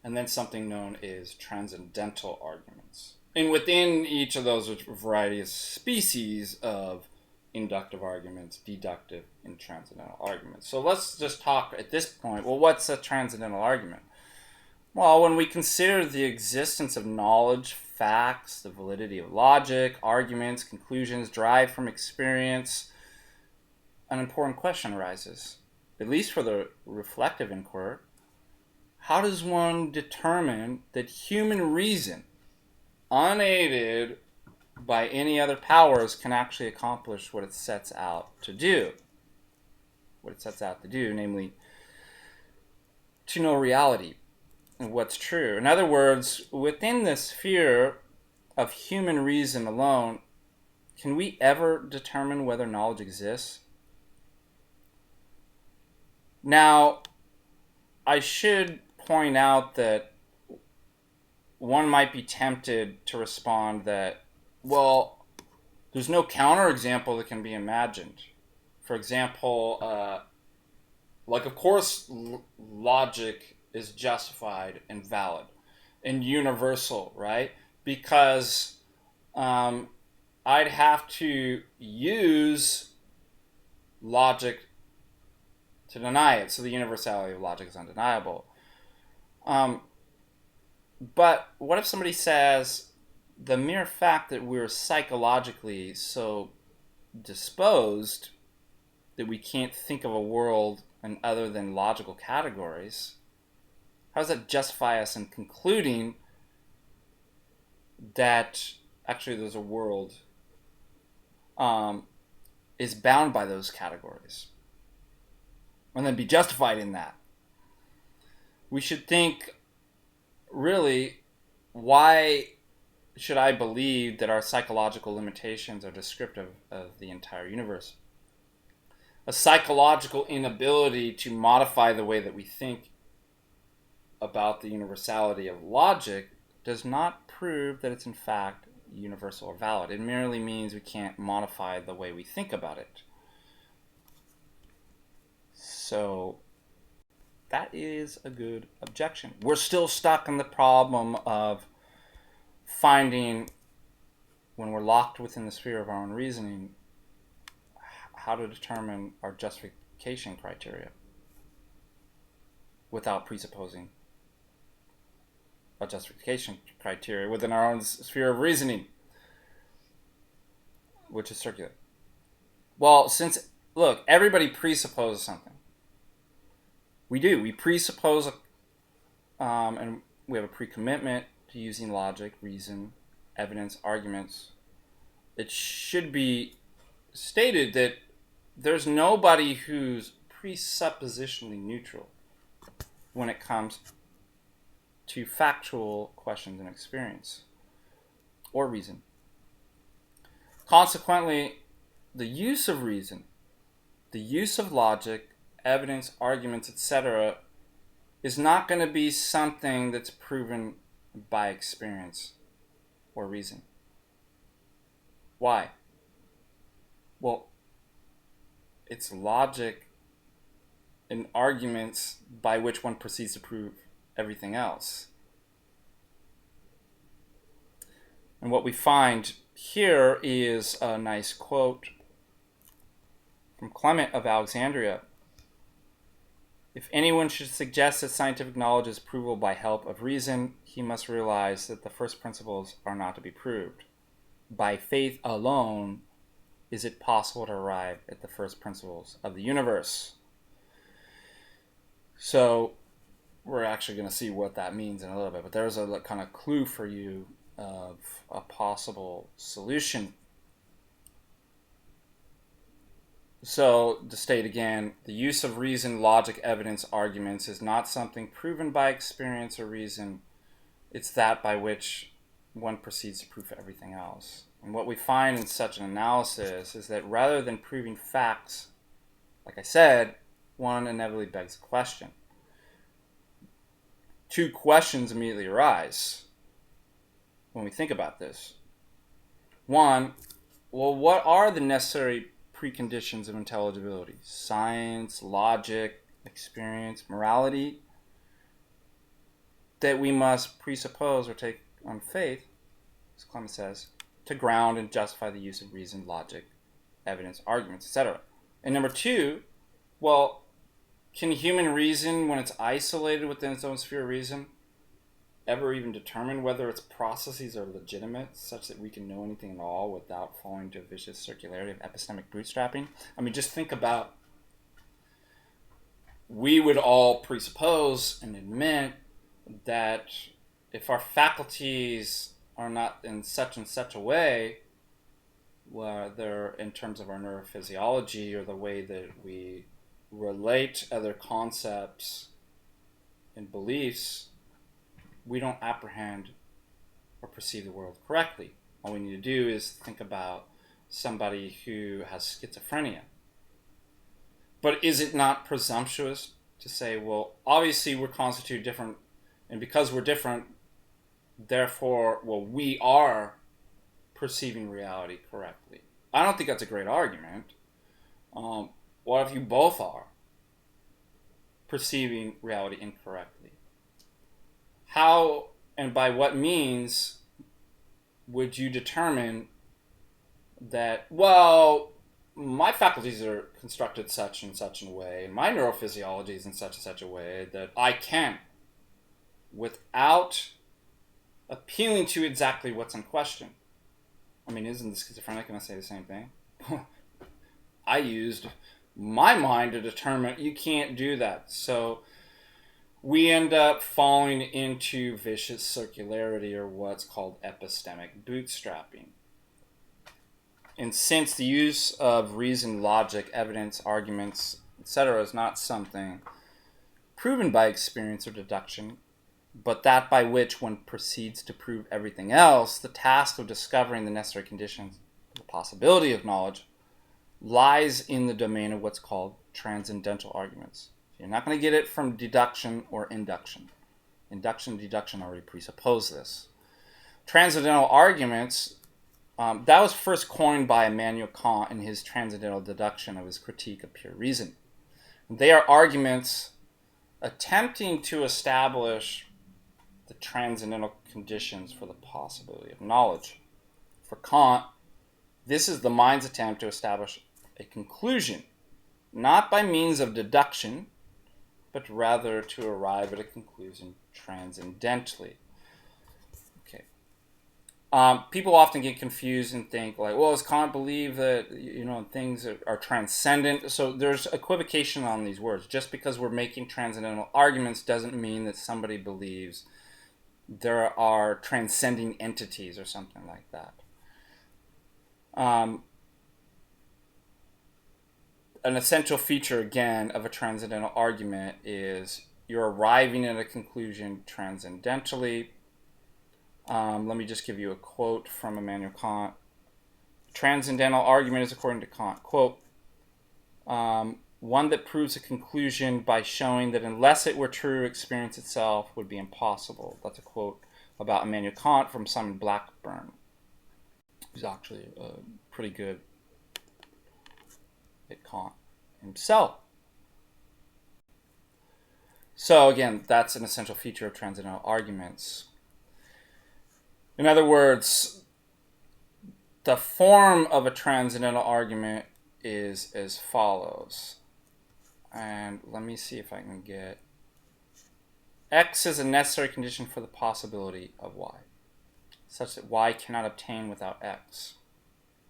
And then something known as transcendental arguments. And within each of those, a variety of species of inductive arguments, deductive, and transcendental arguments. So let's just talk at this point, well, what's a transcendental argument? Well, when we consider the existence of knowledge, facts, the validity of logic, arguments, conclusions derived from experience, an important question arises, at least for the reflective inquirer. How does one determine that human reason, unaided by any other powers, can actually accomplish what it sets out to do? What it sets out to do, namely, to know reality and what's true. In other words, within the sphere of human reason alone, can we ever determine whether knowledge exists? Now, I should point out that one might be tempted to respond that, well, there's no counterexample that can be imagined. For example, of course, logic is justified and valid and universal, right? Because I'd have to use logic to deny it. So the universality of logic is undeniable. But what if somebody says the mere fact that we're psychologically so disposed that we can't think of a world in other than logical categories, how does that justify us in concluding that actually there's a world is bound by those categories, and then be justified in that? We should think, really, why should I believe that our psychological limitations are descriptive of the entire universe? A psychological inability to modify the way that we think about the universality of logic does not prove that it's in fact universal or valid. It merely means we can't modify the way we think about it. So that is a good objection. We're still stuck in the problem of finding, when we're locked within the sphere of our own reasoning, how to determine our justification criteria without presupposing a justification criteria within our own sphere of reasoning, which is circular. Well, since, look, everybody presupposes something. We do. We presuppose, and we have a pre-commitment to using logic, reason, evidence, arguments. It should be stated that there's nobody who's presuppositionally neutral when it comes to factual questions and experience or reason. Consequently, the use of reason, the use of logic, evidence, arguments, etc., is not going to be something that's proven by experience or reason. Why? Well, it's logic and arguments by which one proceeds to prove everything else. And what we find here is a nice quote from Clement of Alexandria. If anyone should suggest that scientific knowledge is provable by help of reason, he must realize that the first principles are not to be proved. By faith alone is it possible to arrive at the first principles of the universe. So we're actually going to see what that means in a little bit, but there's a kind of clue for you of a possible solution. So, to state again, the use of reason, logic, evidence, arguments is not something proven by experience or reason. It's that by which one proceeds to prove everything else. And what we find in such an analysis is that rather than proving facts, like I said, one inevitably begs a question. Two questions immediately arise when we think about this. One, well, what are the necessary preconditions of intelligibility? Science, logic, experience, morality that we must presuppose or take on faith, as Clement says, to ground and justify the use of reason, logic, evidence, arguments, etc. And number two, well, can human reason, when it's isolated within its own sphere of reason, ever even determine whether its processes are legitimate, such that we can know anything at all without falling into a vicious circularity of epistemic bootstrapping? I mean, just think about, we would all presuppose and admit that if our faculties are not in such and such a way, whether in terms of our neurophysiology or the way that we relate other concepts and beliefs, we don't apprehend or perceive the world correctly. All we need to do is think about somebody who has schizophrenia. But is it not presumptuous to say, well, obviously we're constituted different, and because we're different, therefore, well, we are perceiving reality correctly? I don't think that's a great argument. What if you both are perceiving reality incorrectly? How and by what means would you determine that, well, my faculties are constructed such and such in a way, and my neurophysiology is in such and such a way that I can, without appealing to exactly what's in question? I mean, isn't the schizophrenic going to say the same thing? I used my mind to determine you can't do that. So we end up falling into vicious circularity, or what's called epistemic bootstrapping. And since the use of reason, logic, evidence, arguments, etc. is not something proven by experience or deduction, but that by which one proceeds to prove everything else, the task of discovering the necessary conditions for the possibility of knowledge lies in the domain of what's called transcendental arguments. You're not going to get it from deduction or induction. Induction and deduction already presuppose this. Transcendental arguments, that was first coined by Immanuel Kant in his transcendental deduction of his critique of pure reason. They are arguments attempting to establish the transcendental conditions for the possibility of knowledge. For Kant, this is the mind's attempt to establish a conclusion, not by means of deduction, but rather to arrive at a conclusion transcendentally. Okay. People often get confused and think, like, well, does Kant believe that, things are transcendent? So there's equivocation on these words. Just because we're making transcendental arguments doesn't mean that somebody believes there are transcending entities or something like that. An essential feature, again, of a transcendental argument is you're arriving at a conclusion transcendentally. Let me just give you a quote from Immanuel Kant. Transcendental argument is, according to Kant, quote, one that proves a conclusion by showing that unless it were true, experience itself would be impossible. That's a quote about Immanuel Kant from Simon Blackburn, who's actually pretty good at Kant himself. So again, that's an essential feature of transcendental arguments. In other words, the form of a transcendental argument is as follows. And let me see if I can get... X is a necessary condition for the possibility of Y, such that Y cannot obtain without X.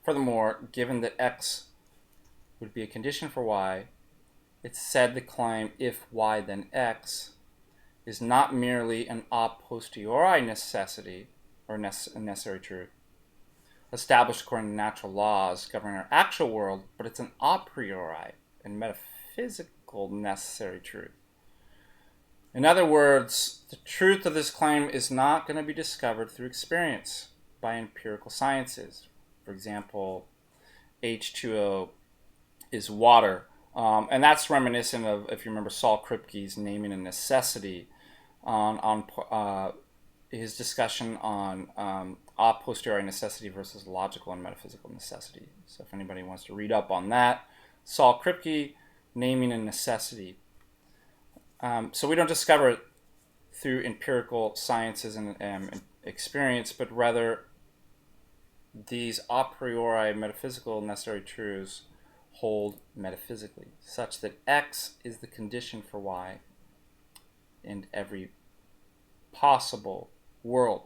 Furthermore, given that X would be a condition for Y, it's said the claim, if Y then X, is not merely an a posteriori necessity, or necessary truth, established according to natural laws governing our actual world, but it's an a priori and metaphysical necessary truth. In other words, the truth of this claim is not going to be discovered through experience by empirical sciences. For example, H2O is water. And that's reminiscent of, if you remember, Saul Kripke's naming a necessity on his discussion on a posteriori necessity versus logical and metaphysical necessity. So if anybody wants to read up on that, Saul Kripke, naming a necessity. So we don't discover it through empirical sciences and experience, but rather these a priori metaphysical necessary truths hold metaphysically, such that X is the condition for Y in every possible world.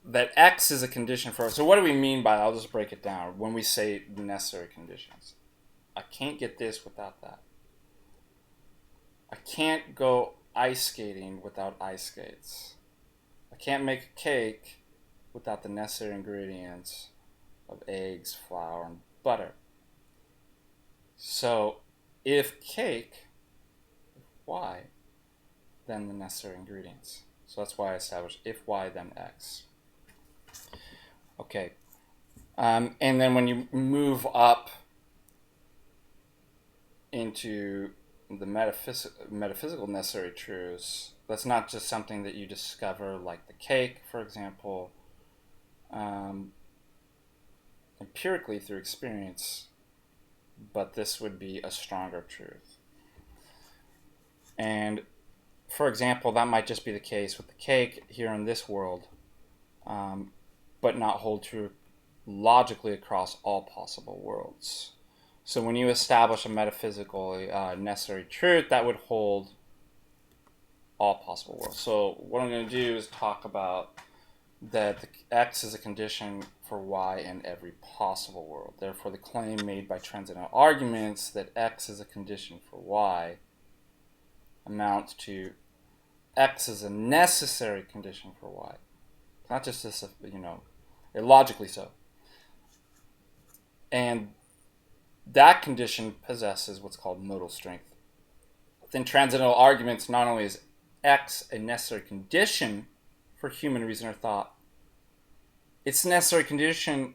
That X is a condition for... So what do we mean by that? I'll just break it down. When we say necessary conditions, I can't get this without that. I can't go ice skating without ice skates. I can't make a cake without the necessary ingredients of eggs, flour, and butter. So if cake, Y, then the necessary ingredients. So that's why I established if Y, then X. Okay. And then when you move up into the metaphysical necessary truths, that's not just something that you discover like the cake, for example, empirically through experience, but this would be a stronger truth. And for example, that might just be the case with the cake here in this world, but not hold true logically across all possible worlds. So when you establish a metaphysical necessary truth, that would hold all possible worlds. So what I'm going to do is talk about that X is a condition for Y in every possible world. Therefore, the claim made by transcendental arguments that X is a condition for Y amounts to X is a necessary condition for Y. It's not just this, illogically so. And that condition possesses what's called modal strength. Within transcendental arguments, not only is X a necessary condition for human reason or thought, it's a necessary condition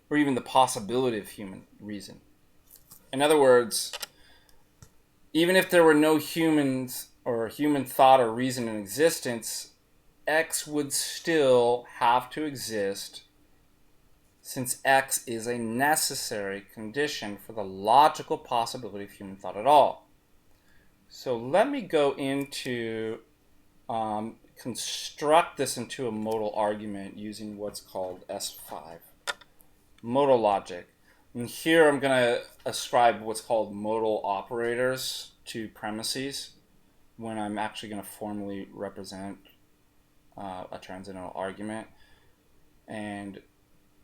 or even the possibility of human reason. In other words, even if there were no humans or human thought or reason in existence, X would still have to exist, since X is a necessary condition for the logical possibility of human thought at all. So let me go into construct this into a modal argument using what's called S5, modal logic. And here I'm going to ascribe what's called modal operators to premises when I'm actually going to formally represent a transcendental argument. And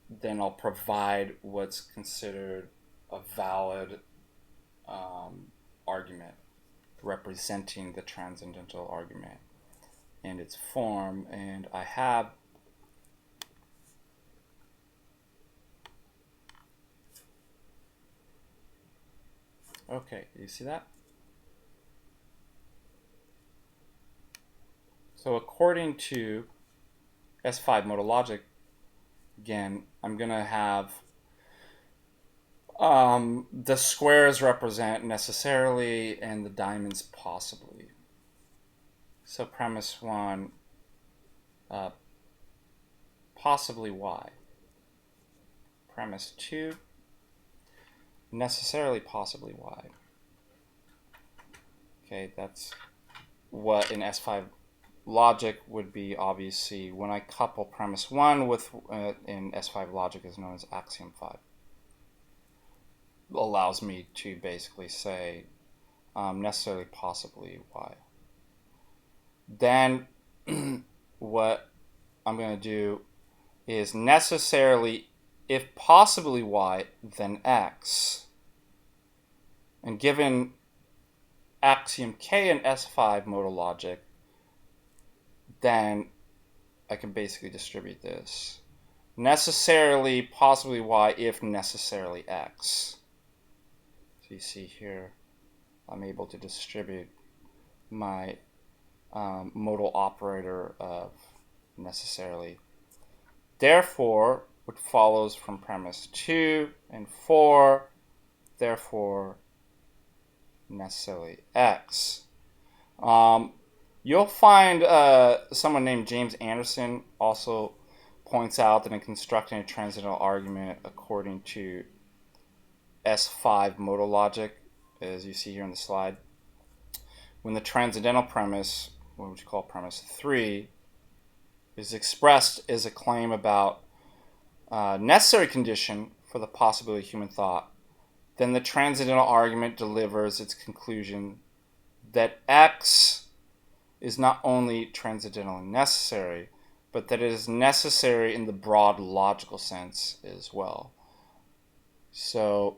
then I'll provide what's considered a valid argument representing the transcendental argument and its form. And I have okay, you see that? So according to S5 modal logic, again, I'm going to have the squares represent necessarily and the diamonds possibly. So premise 1, possibly Y. Premise 2, necessarily possibly Y. Okay, that's what in S5 logic would be obviously when I couple premise 1 with in S5 logic is known as axiom 5. Allows me to basically say necessarily possibly Y. Then what I'm going to do is necessarily if possibly Y, then X. And given axiom K in S5 modal logic, then I can basically distribute this. Necessarily possibly Y if necessarily X. So you see here, I'm able to distribute my modal operator of necessarily. Therefore, what follows from premise 2 and 4, therefore, necessarily X. You'll find someone named James Anderson also points out that in constructing a transcendental argument according to S5 modal logic, as you see here in the slide, when the transcendental premise, what would you call premise 3, is expressed as a claim about necessary condition for the possibility of human thought, then the transcendental argument delivers its conclusion that X is not only transcendentally necessary, but that it is necessary in the broad logical sense as well. So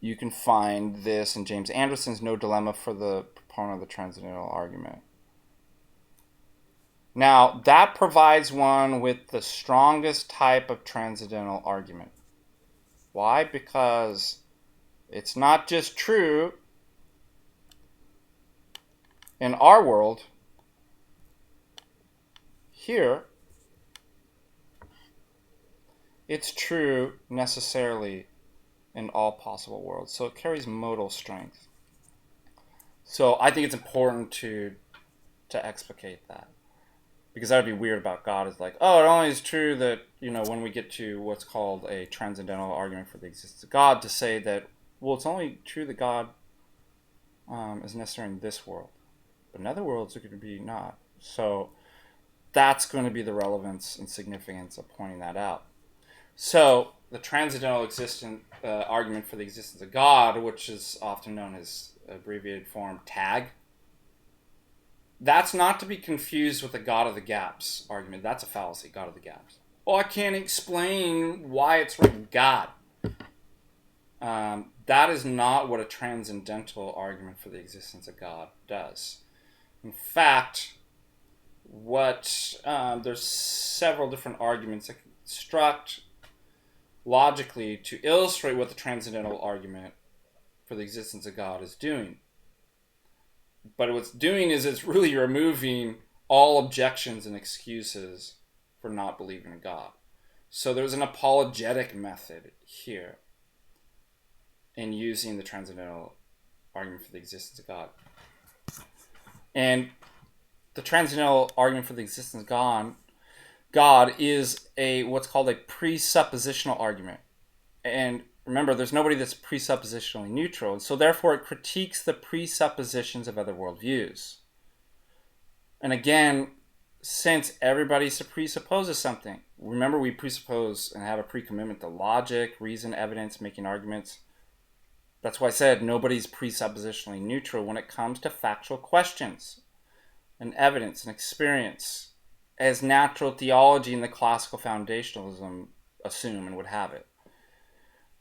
you can find this in James Anderson's No Dilemma for the proponent of the transcendental argument. Now, that provides one with the strongest type of transcendental argument. Why? Because it's not just true in our world. Here, it's true necessarily in all possible worlds. So it carries modal strength. So I think it's important to explicate that. Because that would be weird about God. It's like, oh, it only is true that, when we get to what's called a transcendental argument for the existence of God, to say that, well, it's only true that God is necessary in this world. But in other worlds, it could be not. So that's going to be the relevance and significance of pointing that out. So the transcendental argument for the existence of God, which is often known as abbreviated form TAG, that's not to be confused with the God of the gaps argument. That's a fallacy, God of the gaps. Oh, I can't explain why it's written God. That is not what a transcendental argument for the existence of God does. In fact, there's several different arguments that construct logically to illustrate what the transcendental argument for the existence of God is doing. But what's doing is it's really removing all objections and excuses for not believing in God. So there's an apologetic method here in using the transcendental argument for the existence of God. And the transcendental argument for the existence of God is what's called a presuppositional argument. And remember, there's nobody that's presuppositionally neutral, and so therefore it critiques the presuppositions of other worldviews. And again, since everybody presupposes something, remember we presuppose and have a pre-commitment to logic, reason, evidence, making arguments. That's why I said nobody's presuppositionally neutral when it comes to factual questions and evidence and experience, as natural theology and the classical foundationalism assume and would have it.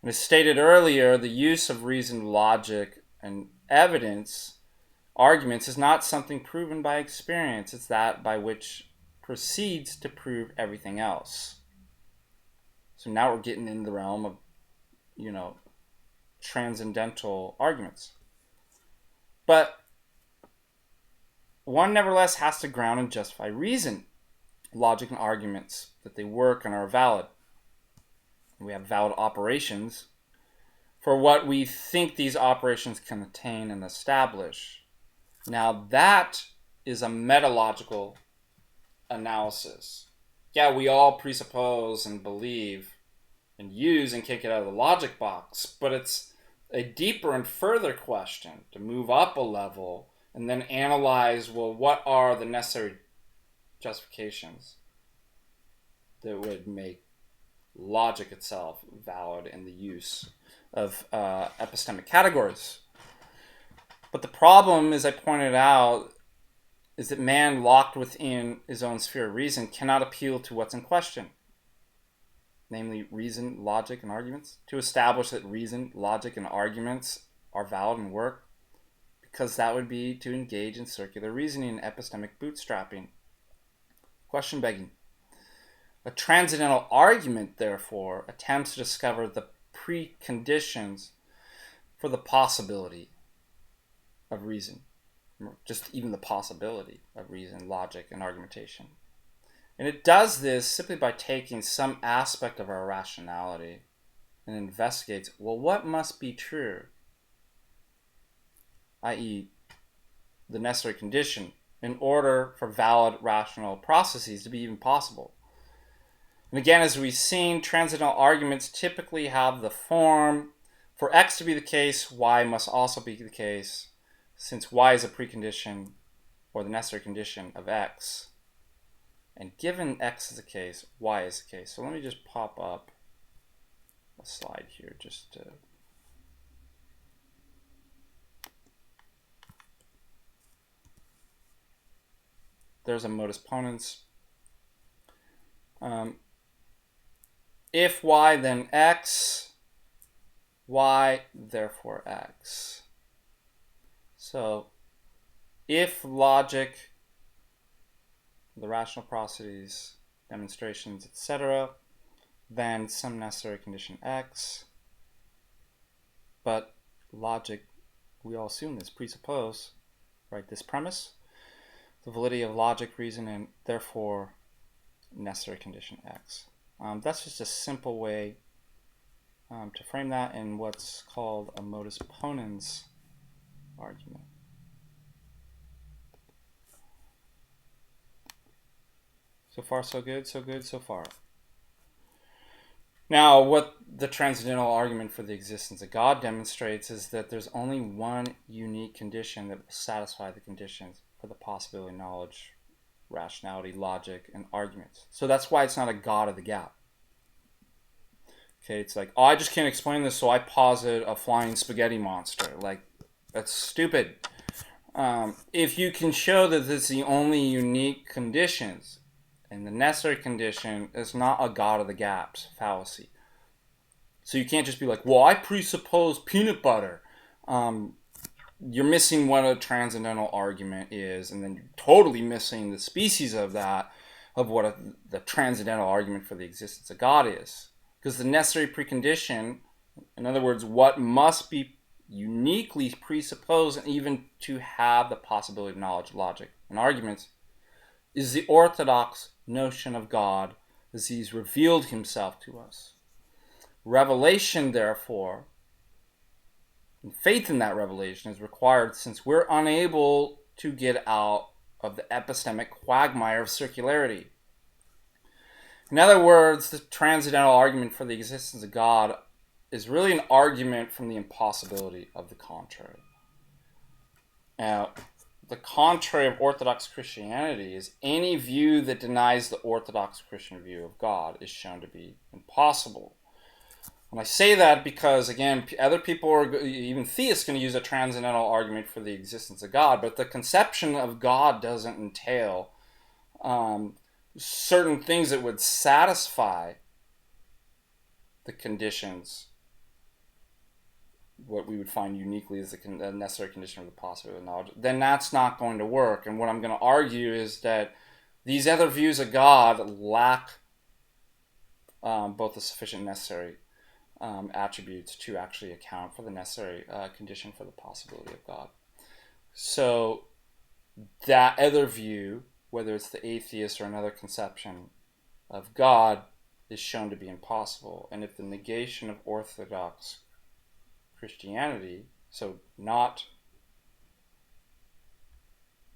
And as stated earlier, the use of reason, logic, and evidence arguments is not something proven by experience. It's that by which proceeds to prove everything else. So now we're getting in the realm of, transcendental arguments. But one nevertheless has to ground and justify reason, logic, and arguments, that they work and are valid. We have valid operations for what we think these operations can attain and establish. Now that is a metalogical analysis. Yeah, we all presuppose and believe and use and kick it out of the logic box, but it's a deeper and further question to move up a level and then analyze, well, what are the necessary justifications that would make logic itself valid in the use of epistemic categories. But the problem, as I pointed out, is that man locked within his own sphere of reason cannot appeal to what's in question, namely reason, logic, and arguments, to establish that reason, logic, and arguments are valid and work, because that would be to engage in circular reasoning and epistemic bootstrapping, question begging. A transcendental argument, therefore, attempts to discover the preconditions for the possibility of reason, just even the possibility of reason, logic, and argumentation. And it does this simply by taking some aspect of our rationality and investigates, well, what must be true? i.e., the necessary condition in order for valid rational processes to be even possible. And again, as we've seen, transcendental arguments typically have the form, for X to be the case, Y must also be the case, since Y is a precondition or the necessary condition of X. And given X is the case, Y is the case. So let me just pop up a slide here just to... There's a modus ponens. If Y, then X. Y, therefore X. So, if logic, the rational processes, demonstrations, etc., then some necessary condition X. But logic, we all assume this, presuppose, right, this premise, the validity of logic, reason, and therefore necessary condition X. That's just a simple way to frame that in what's called a modus ponens argument. So far, so good, so good, so far. Now, what the transcendental argument for the existence of God demonstrates is that there's only one unique condition that will satisfy the conditions for the possibility of knowledge, rationality, logic, and arguments. So that's why it's not a God of the gap. Okay, it's like, oh, I just can't explain this, so I posit a flying spaghetti monster. Like, that's stupid. If you can show that this is the only unique conditions, and the necessary condition is not a God of the gaps fallacy. So you can't just be like, well, I presuppose peanut butter. You're missing what a transcendental argument is, and then you're totally missing the species of that, of what the transcendental argument for the existence of God is. Because the necessary precondition, in other words, what must be uniquely presupposed and even to have the possibility of knowledge, logic, and arguments, is the Orthodox notion of God as he's revealed himself to us. Revelation, therefore, and faith in that revelation is required since we're unable to get out of the epistemic quagmire of circularity. In other words, the transcendental argument for the existence of God is really an argument from the impossibility of the contrary. Now, the contrary of Orthodox Christianity is any view that denies the Orthodox Christian view of God is shown to be impossible. And I say that because, again, other people, are even theists, going to use a transcendental argument for the existence of God, but the conception of God doesn't entail certain things that would satisfy the conditions, what we would find uniquely as a necessary condition of the possibility of knowledge, then that's not going to work. And what I'm going to argue is that these other views of God lack both the sufficient necessary attributes to actually account for the necessary condition for the possibility of God. So that other view, whether it's the atheist or another conception of God, is shown to be impossible. And if the negation of Orthodox Christianity, so not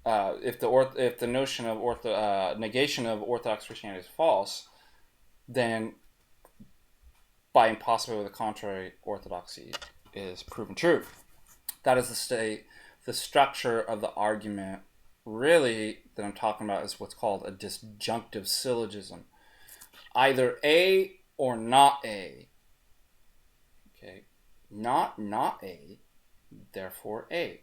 if the notion of negation of Orthodox Christianity is false, then by impossibility of the contrary, orthodoxy is proven true. That is the structure of the argument, really, that I'm talking about is what's called a disjunctive syllogism. Either A or not A. Okay, not A, therefore A.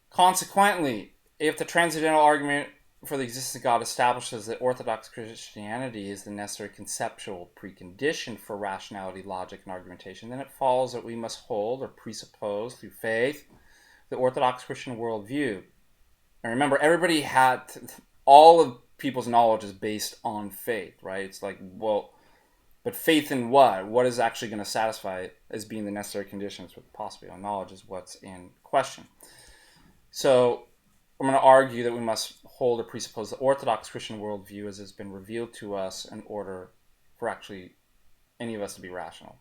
Consequently, if the transcendental argument for the existence of God establishes that Orthodox Christianity is the necessary conceptual precondition for rationality, logic, and argumentation, then it follows that we must hold or presuppose through faith the Orthodox Christian worldview. And remember, everybody had all of people's knowledge is based on faith, right? It's like, well, but faith in what? What is actually going to satisfy it as being the necessary conditions for the possibility of knowledge is what's in question. So I'm going to argue that we must hold or presuppose the Orthodox Christian worldview as has been revealed to us in order for actually any of us to be rational.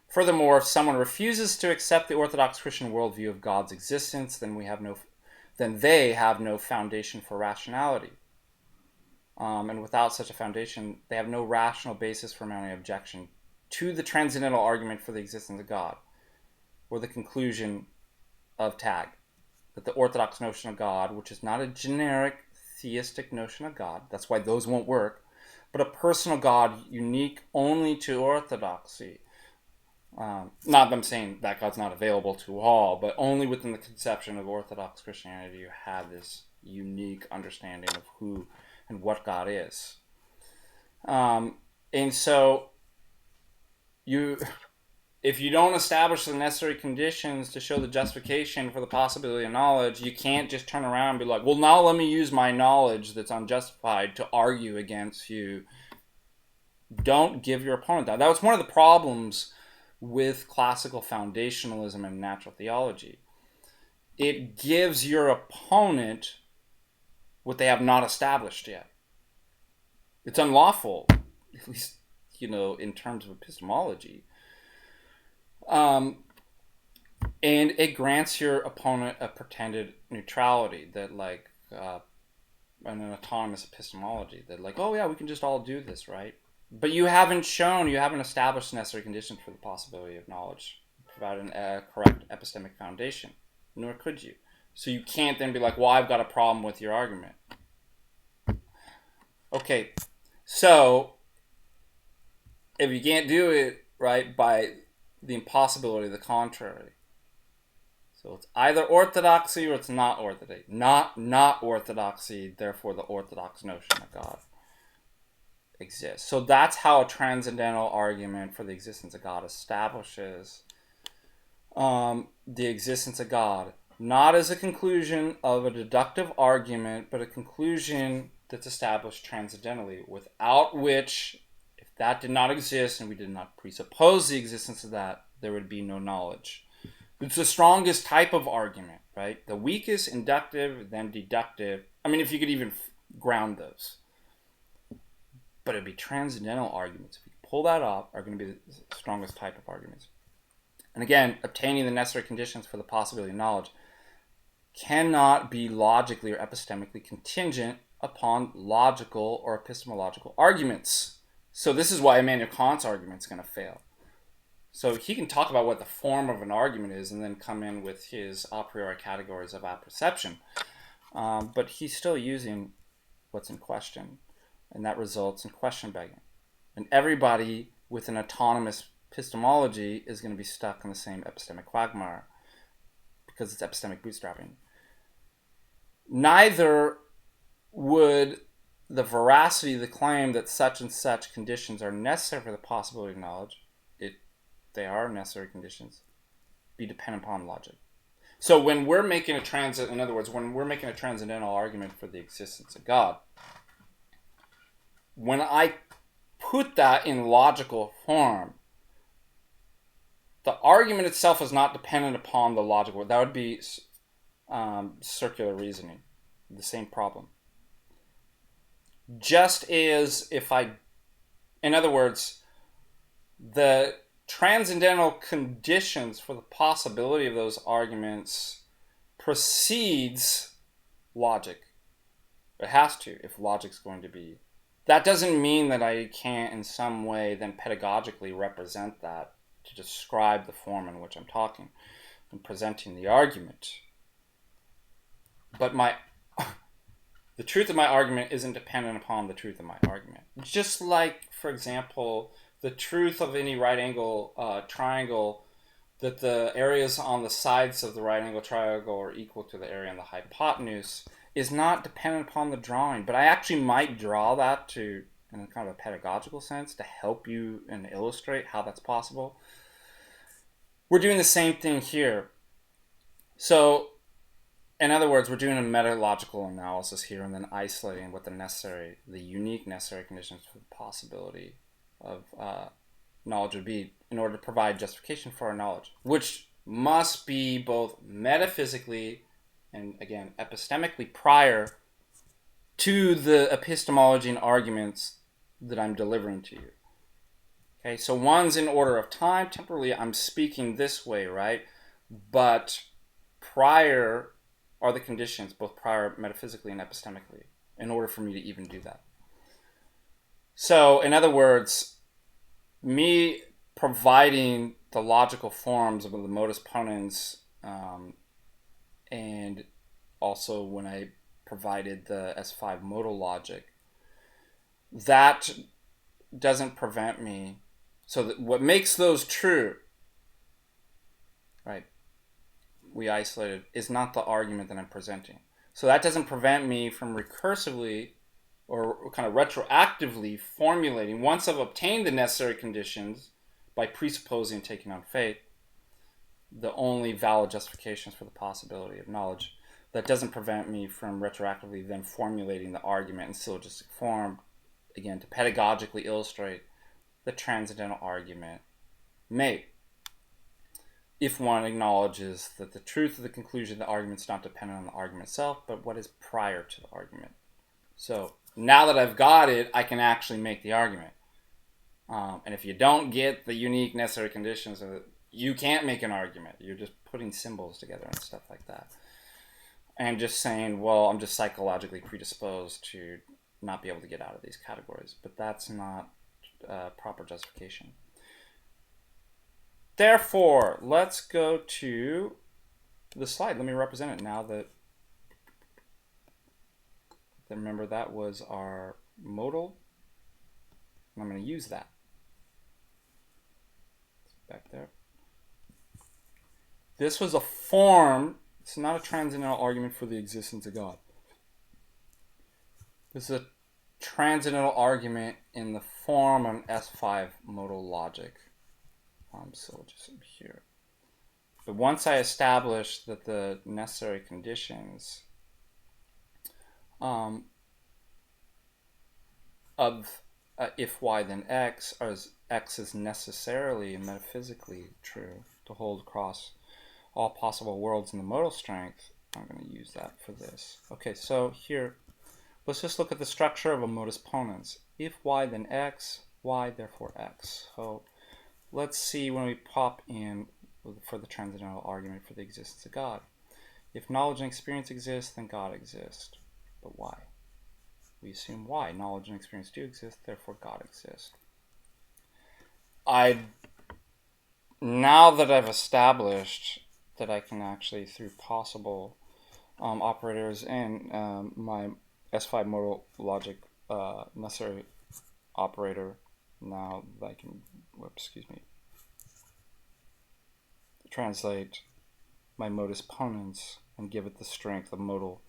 Furthermore, if someone refuses to accept the Orthodox Christian worldview of God's existence, then they have no foundation for rationality. And without such a foundation, they have no rational basis for mounting objection to the transcendental argument for the existence of God, or the conclusion of Tag, that the Orthodox notion of God, which is not a generic theistic notion of God, that's why those won't work, but a personal God unique only to Orthodoxy. Not them saying that God's not available to all, but only within the conception of Orthodox Christianity you have this unique understanding of who and what God is. And so if you don't establish the necessary conditions to show the justification for the possibility of knowledge, you can't just turn around and be like, well, now let me use my knowledge that's unjustified to argue against you. Don't give your opponent that. That was one of the problems with classical foundationalism and natural theology. It gives your opponent what they have not established yet. It's unlawful, at least, in terms of epistemology. And it grants your opponent a pretended neutrality that an autonomous epistemology that oh yeah, we can just all do this, right? But you haven't established necessary conditions for the possibility of knowledge, providing a correct epistemic foundation, nor could you. So you can't then be like, well, I've got a problem with your argument. Okay, so if you can't do it, right, by the impossibility of the contrary. So it's either orthodoxy or it's not orthodoxy. Not orthodoxy, therefore the orthodox notion of God exists. So that's how a transcendental argument for the existence of God establishes the existence of God, not as a conclusion of a deductive argument, but a conclusion that's established transcendentally, without which, if that did not exist and we did not presuppose the existence of that, there would be no knowledge. It's the strongest type of argument, right? The weakest, inductive, then deductive. I mean, if you could even ground those. But it'd be transcendental arguments. If you pull that off, are going to be the strongest type of arguments. And again, obtaining the necessary conditions for the possibility of knowledge cannot be logically or epistemically contingent upon logical or epistemological arguments. So this is why Immanuel Kant's argument is going to fail. So he can talk about what the form of an argument is and then come in with his a priori categories of apperception. But he's still using what's in question. And that results in question begging. And everybody with an autonomous epistemology is going to be stuck in the same epistemic quagmire because it's epistemic bootstrapping. Neither would the veracity of the claim that such and such conditions are necessary for the possibility of knowledge, they are necessary conditions, be dependent upon logic. So when we're making in other words, when we're making a transcendental argument for the existence of God, when I put that in logical form, the argument itself is not dependent upon the logical. That would be circular reasoning, the same problem. Just as in other words, the transcendental conditions for the possibility of those arguments precedes logic. It has to, if logic's going to be. That doesn't mean that I can't in some way then pedagogically represent that to describe the form in which I'm talking and presenting the argument. But the truth of my argument isn't dependent upon the truth of my argument. Just like, for example, the truth of any right angle triangle, that the areas on the sides of the right angle triangle are equal to the area on the hypotenuse, is not dependent upon the drawing. But I actually might draw that in a kind of a pedagogical sense to help you and illustrate how that's possible. We're doing the same thing here. So, in other words, we're doing a metalogical analysis here and then isolating what the unique necessary conditions for the possibility of knowledge would be in order to provide justification for our knowledge, which must be both metaphysically and, again, epistemically prior to the epistemology and arguments that I'm delivering to you. Okay, so one's in order of time. Temporally, I'm speaking this way, right? But prior are the conditions, both prior metaphysically and epistemically, in order for me to even do that. So, in other words, me providing the logical forms of the modus ponens, and also when I provided the S5 modal logic, that doesn't prevent me. So that what makes those true, right, we isolated, is not the argument that I'm presenting. So that doesn't prevent me from recursively or kind of retroactively formulating, once I've obtained the necessary conditions by presupposing and taking on faith, the only valid justifications for the possibility of knowledge. That doesn't prevent me from retroactively then formulating the argument in syllogistic form, again, to pedagogically illustrate the transcendental argument made. If one acknowledges that the truth of the conclusion of the argument is not dependent on the argument itself, but what is prior to the argument. So now that I've got it, I can actually make the argument. And if you don't get the unique necessary conditions of it, you can't make an argument. You're just putting symbols together and stuff like that. And just saying, well, I'm just psychologically predisposed to not be able to get out of these categories. But that's not proper justification. Therefore, let's go to the slide. Let me represent it now that remember that was our modal. And I'm going to use that. Back there. This was a form. It's not a transcendental argument for the existence of God. This is a transcendental argument in the form of an S5 modal logic syllogism here. But once I establish that the necessary conditions of if y then x, as x is necessarily and metaphysically true to hold across all possible worlds in the modal strength, I'm going to use that for this. Okay, so here, let's just look at the structure of a modus ponens. If y then x, y therefore x. So let's see when we pop in for the transcendental argument for the existence of God. If knowledge and experience exist, then God exists. But why? We assume why. Knowledge and experience do exist, therefore God exists. Now that I've established that I can actually, through possible operators and my S5 modal logic necessary operator, now that I can, translate my modus ponens and give it the strength, a modal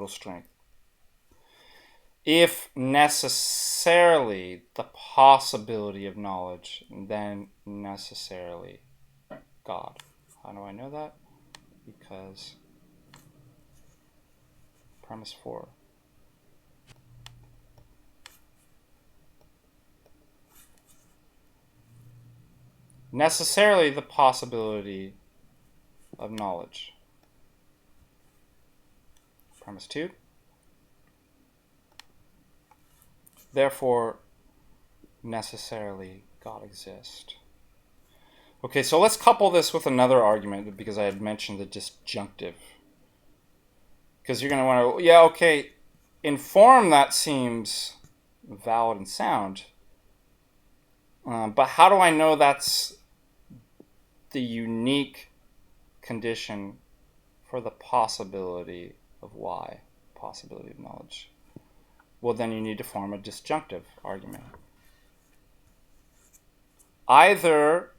strength. If necessarily the possibility of knowledge, then necessarily God. How do I know that? Because premise 4. Necessarily the possibility of knowledge. Premise 2. Therefore, necessarily God exists. Okay, so let's couple this with another argument, because I had mentioned the disjunctive. Because you're going to want to, yeah, okay, in form that seems valid and sound. But how do I know that's the unique condition for the possibility of y, possibility of knowledge? Well, then you need to form a disjunctive argument. Either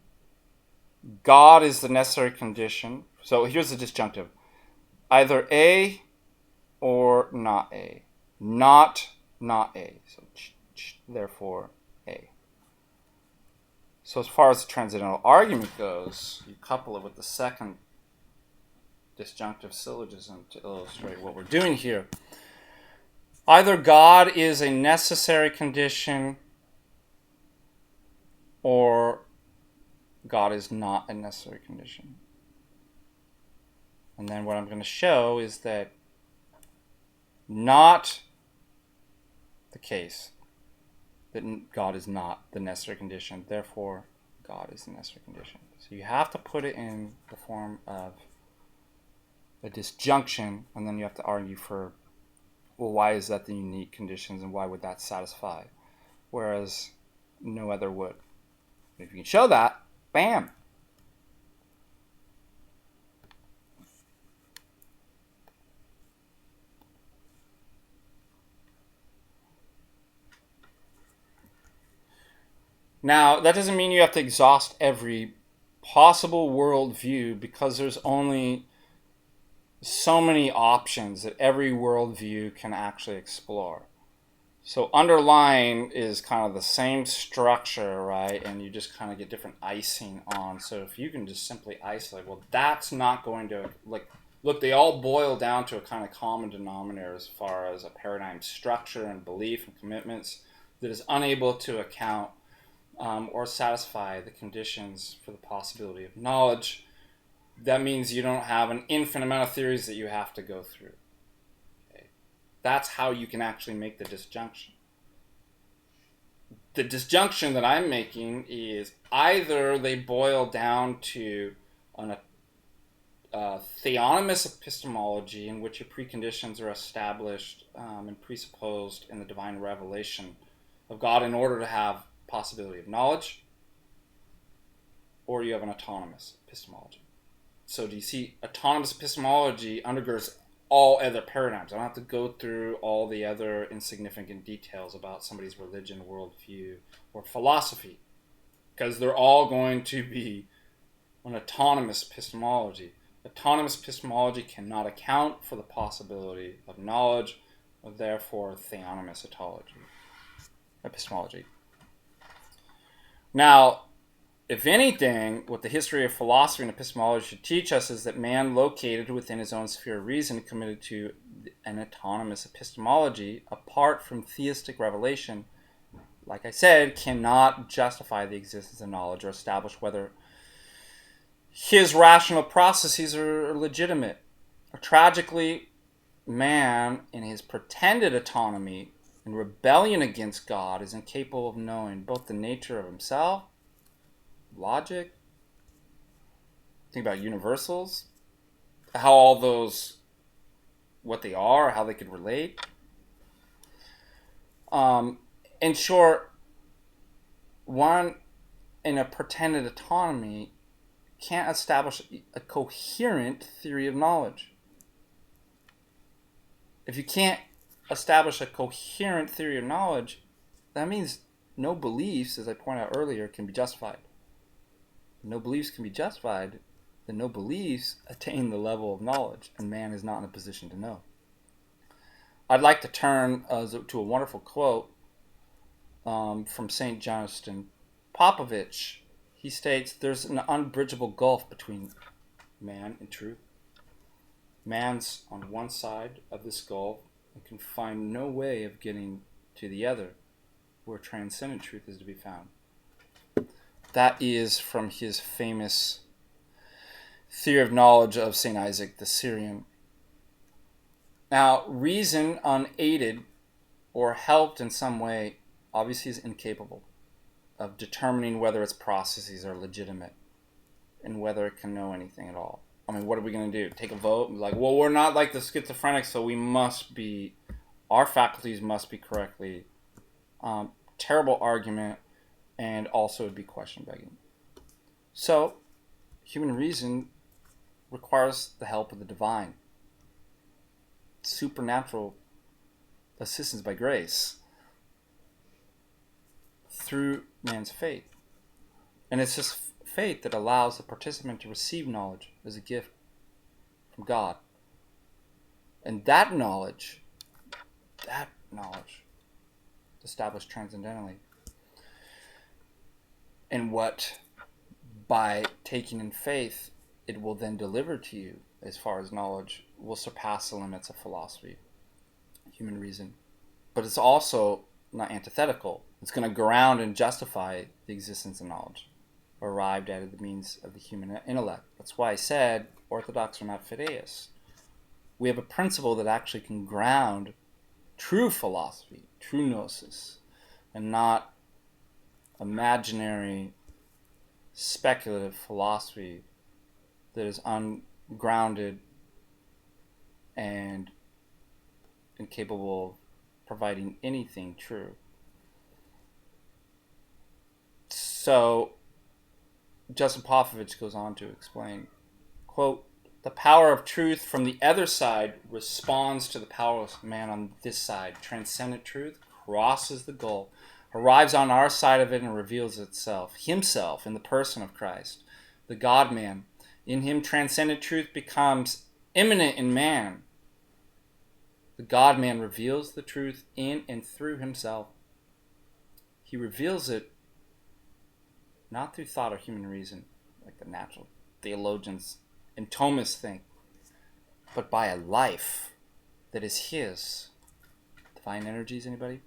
God is the necessary condition. So here's the disjunctive. Either A or not A. Not A. So therefore A. So as far as the transcendental argument goes, you couple it with the second disjunctive syllogism to illustrate what we're doing here. Either God is a necessary condition or God is not a necessary condition. And then what I'm going to show is that not the case, that God is not the necessary condition, therefore God is the necessary condition. So you have to put it in the form of a disjunction, and then you have to argue for, well, why is that the unique conditions and why would that satisfy? Whereas no other would. If you can show that, bam! Now, that doesn't mean you have to exhaust every possible worldview, because there's only so many options that every worldview can actually explore. So underlying is kind of the same structure, right? And you just kind of get different icing on. So if you can just simply isolate, well, that's not going to, look, they all boil down to a kind of common denominator as far as a paradigm structure and belief and commitments that is unable to account or satisfy the conditions for the possibility of knowledge. That means you don't have an infinite amount of theories that you have to go through. Okay? That's how you can actually make the disjunction. The disjunction that I'm making is either they boil down to a theonomous epistemology in which your preconditions are established and presupposed in the divine revelation of God in order to have possibility of knowledge, or you have an autonomous epistemology. So do you see, autonomous epistemology undergirds all other paradigms. I don't have to go through all the other insignificant details about somebody's religion, worldview, or philosophy, because they're all going to be an autonomous epistemology. Autonomous epistemology cannot account for the possibility of knowledge, or therefore theonomous epistemology. Now, if anything, what the history of philosophy and epistemology should teach us is that man located within his own sphere of reason committed to an autonomous epistemology apart from theistic revelation, like I said, cannot justify the existence of knowledge or establish whether his rational processes are legitimate. Tragically, man, in his pretended autonomy and rebellion against God, is incapable of knowing both the nature of himself, logic, think about universals, how all those, what they are, how they could relate. In short, one in a pretended autonomy can't establish a coherent theory of knowledge. If you can't establish a coherent theory of knowledge, that means no beliefs, as I pointed out earlier, can be justified. No beliefs can be justified, then no beliefs attain the level of knowledge, and man is not in a position to know. I'd like to turn to a wonderful quote from St. Johnston Popovich. He states, "There's an unbridgeable gulf between man and truth. Man's on one side of this gulf and can find no way of getting to the other, where transcendent truth is to be found." That is from his famous theory of knowledge of St. Isaac the Syrian. Now, reason unaided or helped in some way obviously is incapable of determining whether its processes are legitimate and whether it can know anything at all. I mean, what are we going to do? Take a vote? Like, well, we're not like the schizophrenic, so our faculties must be correctly. Terrible argument, and also would be question begging. So, human reason requires the help of the divine. Supernatural assistance by grace through man's faith. And it's this faith that allows the participant to receive knowledge as a gift from God. And that knowledge established transcendentally, and what by taking in faith it will then deliver to you as far as knowledge will surpass the limits of philosophy, human reason. But it's also not antithetical. It's going to ground and justify the existence of knowledge, arrived at the means of the human intellect. That's why I said Orthodox are not fideists. We have a principle that actually can ground true philosophy, true gnosis, and not imaginary, speculative philosophy that is ungrounded and incapable of providing anything true. So, Justin Popovich goes on to explain, quote, "The power of truth from the other side responds to the powerless man on this side. Transcendent truth crosses the goal, arrives on our side of it, and reveals himself in the person of Christ, the God-man. In him, transcendent truth becomes immanent in man. The God-man reveals the truth in and through himself. He reveals it not through thought or human reason, like the natural theologians and Thomists think, but by a life that is his." Divine energies, anybody?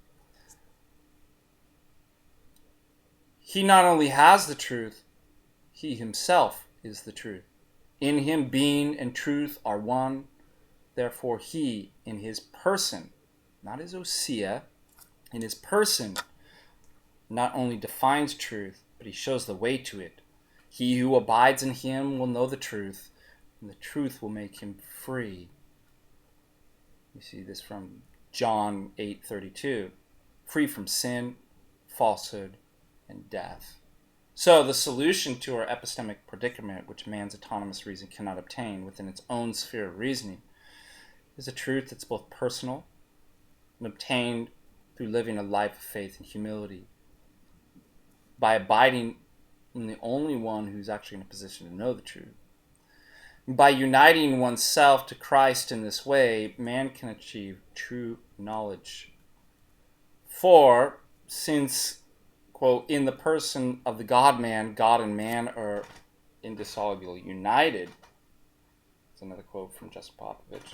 "He not only has the truth, he himself is the truth. In him being and truth are one. Therefore he, in his person, not his ousia, in his person, not only defines truth, but he shows the way to it. He who abides in him will know the truth, and the truth will make him free." You see this from John 8:32. Free from sin, falsehood, and death. So the solution to our epistemic predicament, which man's autonomous reason cannot obtain within its own sphere of reasoning, is a truth that's both personal and obtained through living a life of faith and humility. By abiding and the only one who's actually in a position to know the truth. By uniting oneself to Christ in this way, man can achieve true knowledge. For, since, quote, in the person of the God-man, God and man are indissolubly united, that's another quote from Justin Popovich,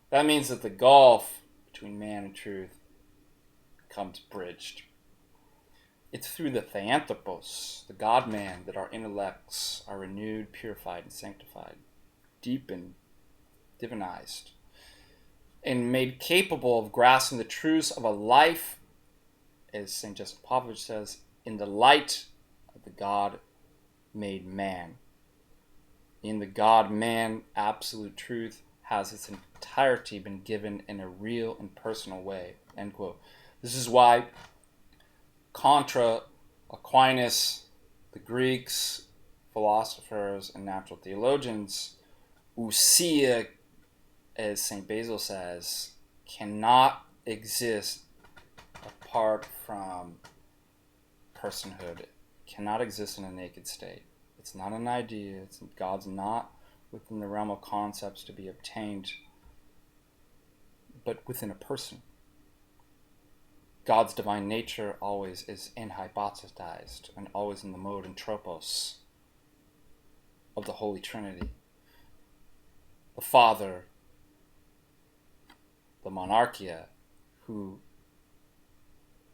that means that the gulf between man and truth becomes bridged. It's through the theanthropos, the God-man, that our intellects are renewed, purified, and sanctified, deepened, divinized, and made capable of grasping the truths of a life, as St. Justin Popovich says, in the light of the God-made man. In the God-man, absolute truth has its entirety been given in a real and personal way. End quote. This is why contra Aquinas, the Greeks, philosophers, and natural theologians, ousia, as St. Basil says, cannot exist apart from personhood, cannot exist in a naked state. It's not an idea. God's not within the realm of concepts to be obtained, but within a person. God's divine nature always is inhypostatized and always in the mode and tropos of the Holy Trinity. The Father, the monarchia, who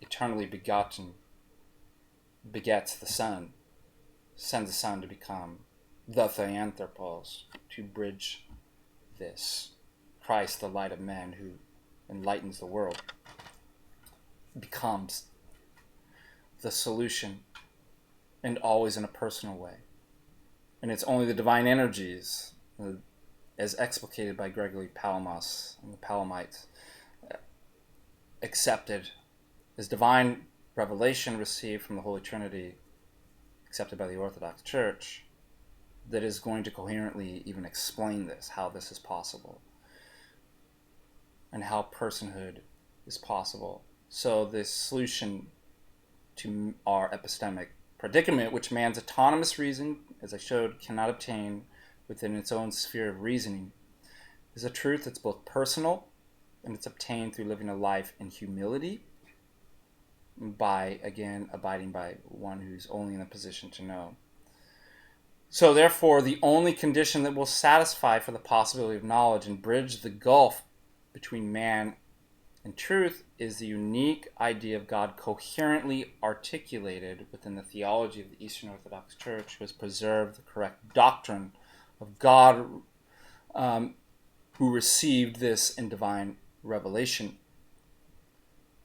eternally begotten begets the Son, sends the Son to become the theanthropos, to bridge this. Christ, the light of men who enlightens the world, becomes the solution, and always in a personal way. And it's only the divine energies, as explicated by Gregory Palamas and the Palamites, accepted as divine revelation received from the Holy Trinity, accepted by the Orthodox Church, that is going to coherently even explain this, how this is possible, and how personhood is possible. So this solution to our epistemic predicament, which man's autonomous reason, as I showed, cannot obtain within its own sphere of reasoning, is a truth that's both personal, and it's obtained through living a life in humility, by, again, abiding by one who's only in a position to know. So therefore, the only condition that will satisfy for the possibility of knowledge and bridge the gulf between man and truth is the unique idea of God coherently articulated within the theology of the Eastern Orthodox Church, who has preserved the correct doctrine of God, who received this in divine revelation.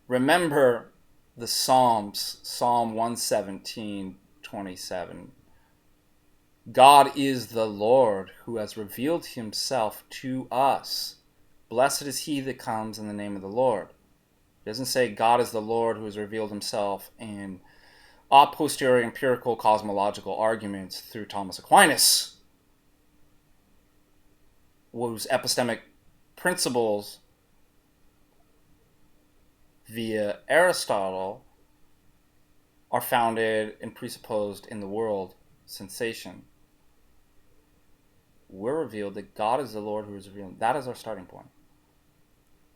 Remember the Psalms, Psalm 117:27. God is the Lord who has revealed himself to us. Blessed is he that comes in the name of the Lord. It doesn't say God is the Lord who has revealed himself in a posteriori empirical cosmological arguments through Thomas Aquinas, whose epistemic principles via Aristotle are founded and presupposed in the world sensation. We're revealed that God is the Lord who is revealed. That is our starting point.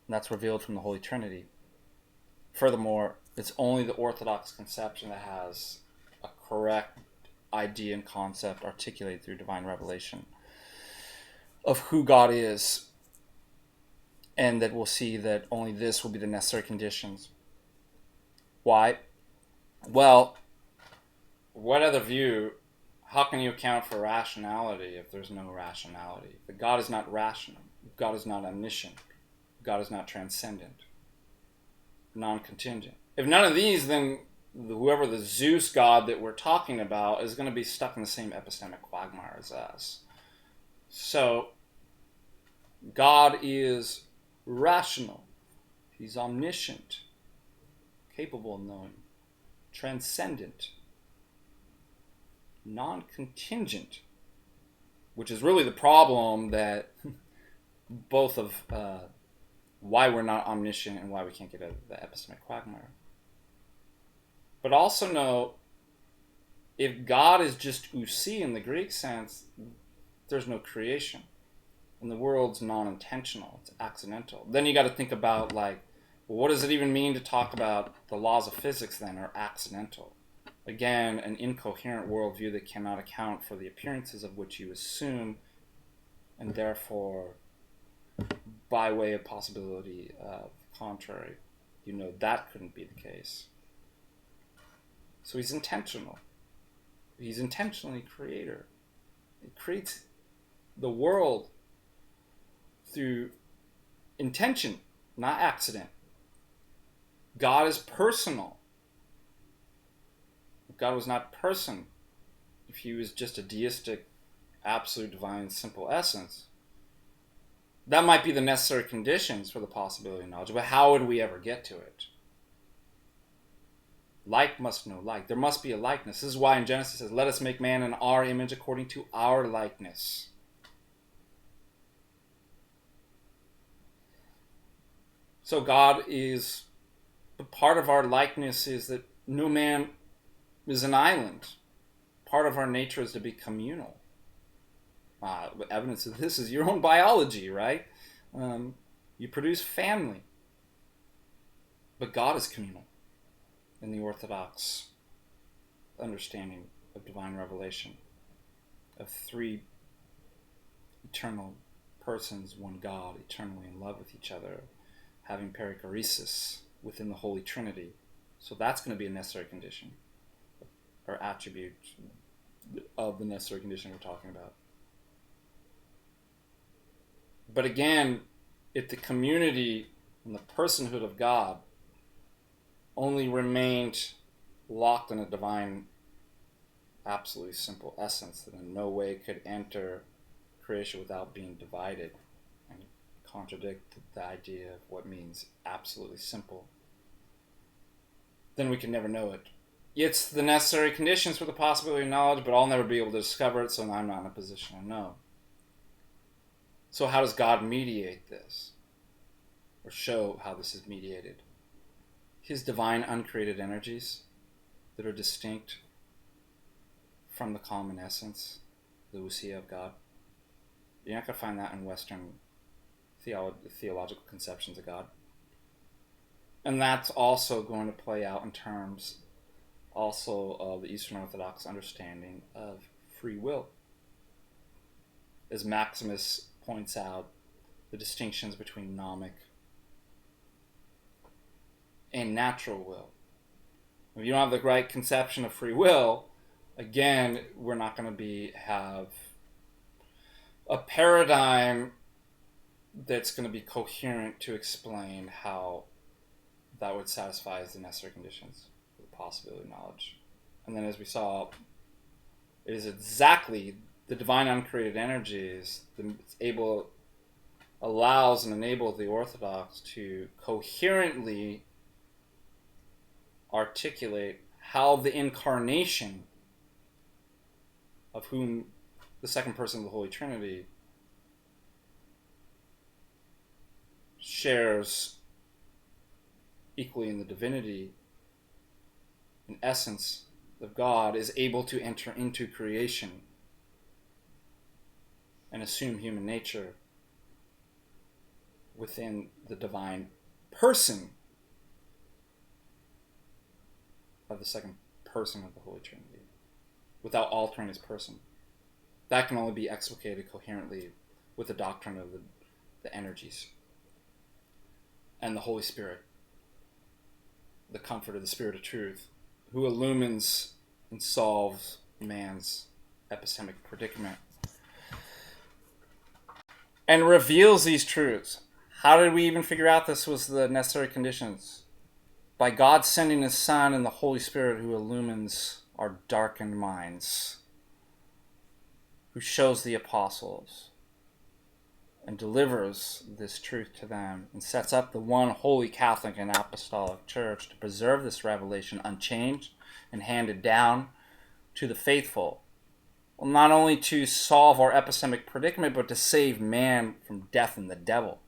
And that's revealed from the Holy Trinity. Furthermore, it's only the Orthodox conception that has a correct idea and concept articulated through divine revelation of who God is, and that we'll see that only this will be the necessary conditions. Why? Well, what other view? How can you account for rationality if there's no rationality? If God is not rational, if God is not omniscient, if God is not transcendent, non-contingent. If none of these, then whoever the Zeus god that we're talking about is going to be stuck in the same epistemic quagmire as us. So, God is rational. He's omniscient, capable of knowing, transcendent, non-contingent, which is really the problem that both of why we're not omniscient and why we can't get out of the epistemic quagmire. But also know if God is just ousia in the Greek sense, there's no creation. And the world's non-intentional. It's accidental. Then you got to think about, like, well, what does it even mean to talk about the laws of physics then are accidental? Again, an incoherent worldview that cannot account for the appearances of which you assume, and therefore, by way of possibility of contrary, you know that couldn't be the case. So he's intentional. He's intentionally creator. He creates the world through intention, not accident. God is personal. If God was not person, if he was just a deistic, absolute, divine, simple essence, that might be the necessary conditions for the possibility of knowledge, but how would we ever get to it? Like must know like. There must be a likeness. This is why in Genesis it says, let us make man in our image according to our likeness. So God is, part of our likeness is that no man is an island. Part of our nature is to be communal. Evidence of this is your own biology, right? You produce family. But God is communal in the Orthodox understanding of divine revelation, of three eternal persons, one God, eternally in love with each other, having perichoresis within the Holy Trinity. So that's going to be a necessary condition, or attribute of the necessary condition we're talking about. But again, if the community and the personhood of God only remained locked in a divine, absolutely simple essence that in no way could enter creation without being divided and contradict the idea of what means absolutely simple, then we can never know it. It's the necessary conditions for the possibility of knowledge, but I'll never be able to discover it, so I'm not in a position to know. So how does God mediate this? Or show how this is mediated? His divine uncreated energies that are distinct from the common essence, the ousia of God. You're not going to find that in Western theological conceptions of God. And that's also going to play out in terms also of the Eastern Orthodox understanding of free will. As Maximus points out, the distinctions between gnomic and natural will. If you don't have the right conception of free will, again, we're not going to have a paradigm that's going to be coherent to explain how that would satisfy as the necessary conditions for the possibility of knowledge. And then as we saw, it is exactly the divine uncreated energies that allows and enables the Orthodox to coherently articulate how the incarnation of whom the second person of the Holy Trinity shares equally in the divinity and essence of God is able to enter into creation and assume human nature within the divine person of the second person of the Holy Trinity, without altering his person. That can only be explicated coherently with the doctrine of the energies and the Holy Spirit, the comforter, the Spirit of truth, who illumines and solves man's epistemic predicament and reveals these truths. How did we even figure out this was the necessary conditions? By God sending his Son and the Holy Spirit who illumines our darkened minds, who shows the apostles and delivers this truth to them and sets up the one holy Catholic and Apostolic Church to preserve this revelation unchanged and handed down to the faithful. Well, not only to solve our epistemic predicament, but to save man from death and the devil.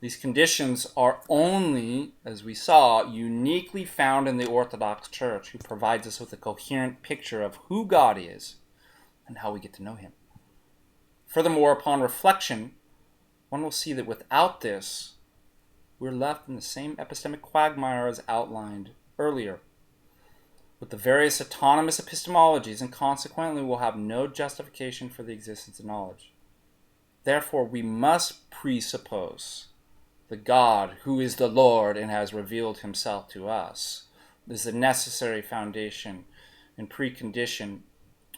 These conditions are only, as we saw, uniquely found in the Orthodox Church, who provides us with a coherent picture of who God is and how we get to know him. Furthermore, upon reflection, one will see that without this, we're left in the same epistemic quagmire as outlined earlier, with the various autonomous epistemologies, and consequently will have no justification for the existence of knowledge. Therefore, we must presuppose the God who is the Lord and has revealed himself to us is the necessary foundation and precondition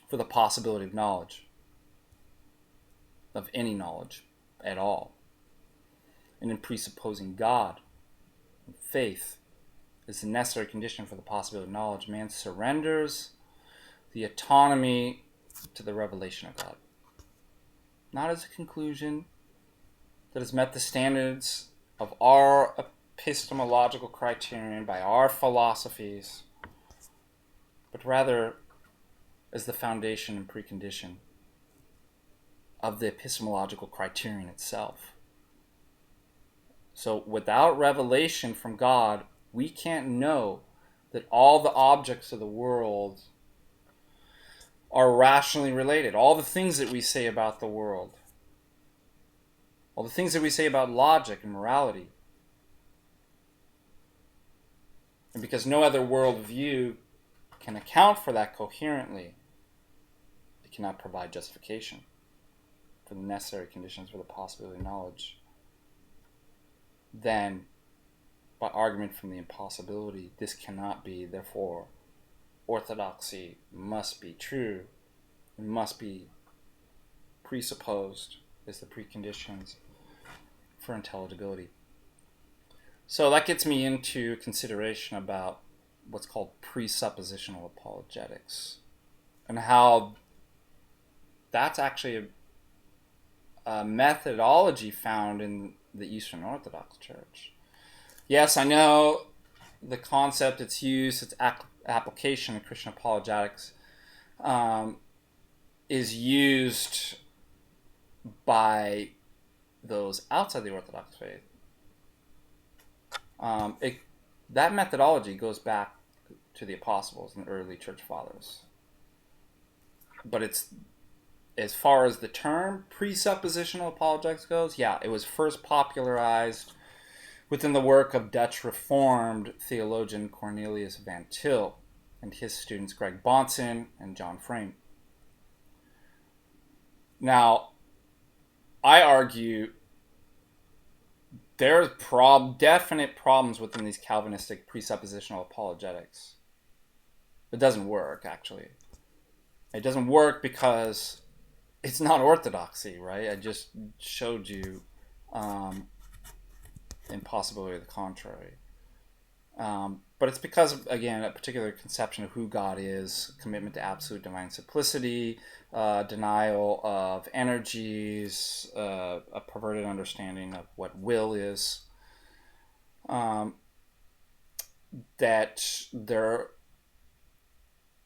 for the possibility of knowledge, of any knowledge at all. And in presupposing God, faith is the necessary condition for the possibility of knowledge, man surrenders the autonomy to the revelation of God. Not as a conclusion that has met the standards of our epistemological criterion by our philosophies, but rather as the foundation and precondition of the epistemological criterion itself. So without revelation from God, we can't know that all the objects of the world are rationally related. All the things that we say about the world, all the things that we say about logic and morality. And because no other worldview can account for that coherently, it cannot provide justification for the necessary conditions for the possibility of knowledge. Then, by argument from the impossibility, this cannot be. Therefore, orthodoxy must be true and must be presupposed as the preconditions for intelligibility. So that gets me into consideration about what's called presuppositional apologetics and how that's actually a methodology found in the Eastern Orthodox Church. Yes, I know the concept it's used, its application in Christian apologetics is used by those outside the Orthodox faith. That methodology goes back to the apostles and the early church fathers. But it's, as far as the term presuppositional apologetics goes, yeah, it was first popularized within the work of Dutch Reformed theologian Cornelius van Til and his students Greg Bahnsen and John Frame. Now, I argue there's definite problems within these Calvinistic presuppositional apologetics. It doesn't work, actually. It doesn't work because it's not orthodoxy, right? I just showed you impossibility of the contrary. But it's because of, again, a particular conception of who God is, commitment to absolute divine simplicity, denial of energies, a perverted understanding of what will is, that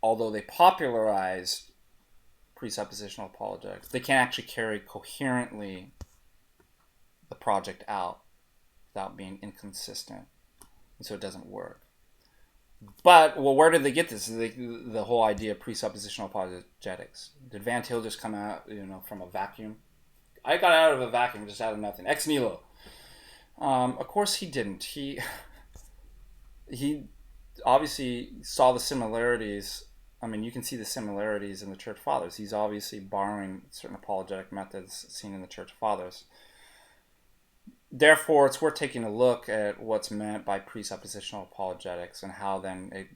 although they popularized presuppositional apologetics, they can't actually carry coherently the project out without being inconsistent. And so it doesn't work. But, well, where did they get this? The whole idea of presuppositional apologetics. Did Van Til just come out, from a vacuum? I got out of a vacuum just out of nothing. Ex nihilo. Of course he didn't. He obviously saw the similarities. I mean, you can see the similarities in the Church Fathers. He's obviously borrowing certain apologetic methods seen in the Church Fathers. Therefore, it's worth taking a look at what's meant by presuppositional apologetics and how then it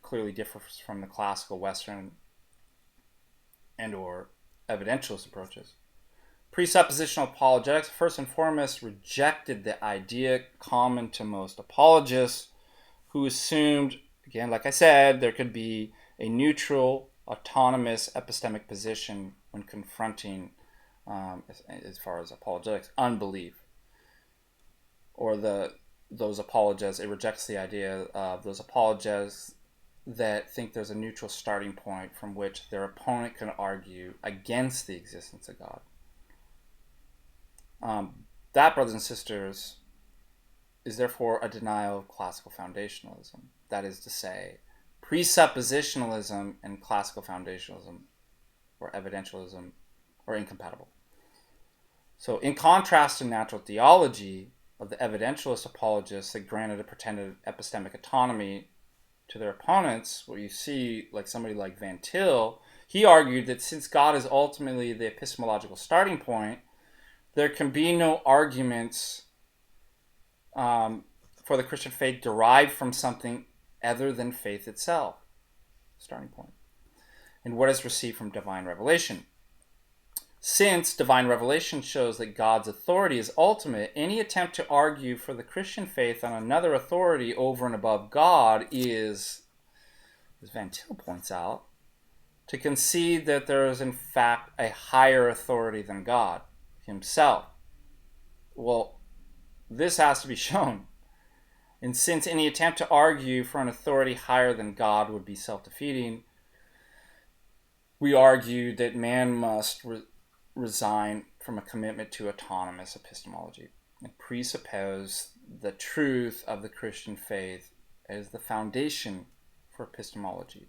clearly differs from the classical Western and or evidentialist approaches. Presuppositional apologetics, first and foremost, rejected the idea common to most apologists who assumed, again, like I said, there could be a neutral, autonomous epistemic position when confronting, as far as apologetics, unbelief. Or those apologists, it rejects the idea of those apologists that think there's a neutral starting point from which their opponent can argue against the existence of God. That, brothers and sisters, is therefore a denial of classical foundationalism. That is to say, presuppositionalism and classical foundationalism or evidentialism are incompatible. So in contrast to natural theology of the evidentialist apologists that granted a pretended epistemic autonomy to their opponents, where you see like somebody like Van Til, he argued that since God is ultimately the epistemological starting point, there can be no arguments for the Christian faith derived from something other than faith itself, starting point, and what is received from divine revelation. Since divine revelation shows that God's authority is ultimate, any attempt to argue for the Christian faith on another authority over and above God is, as Van Til points out, to concede that there is in fact a higher authority than God himself. Well, this has to be shown. And since any attempt to argue for an authority higher than God would be self-defeating, we argue that man must resign from a commitment to autonomous epistemology and presuppose the truth of the Christian faith as the foundation for epistemology.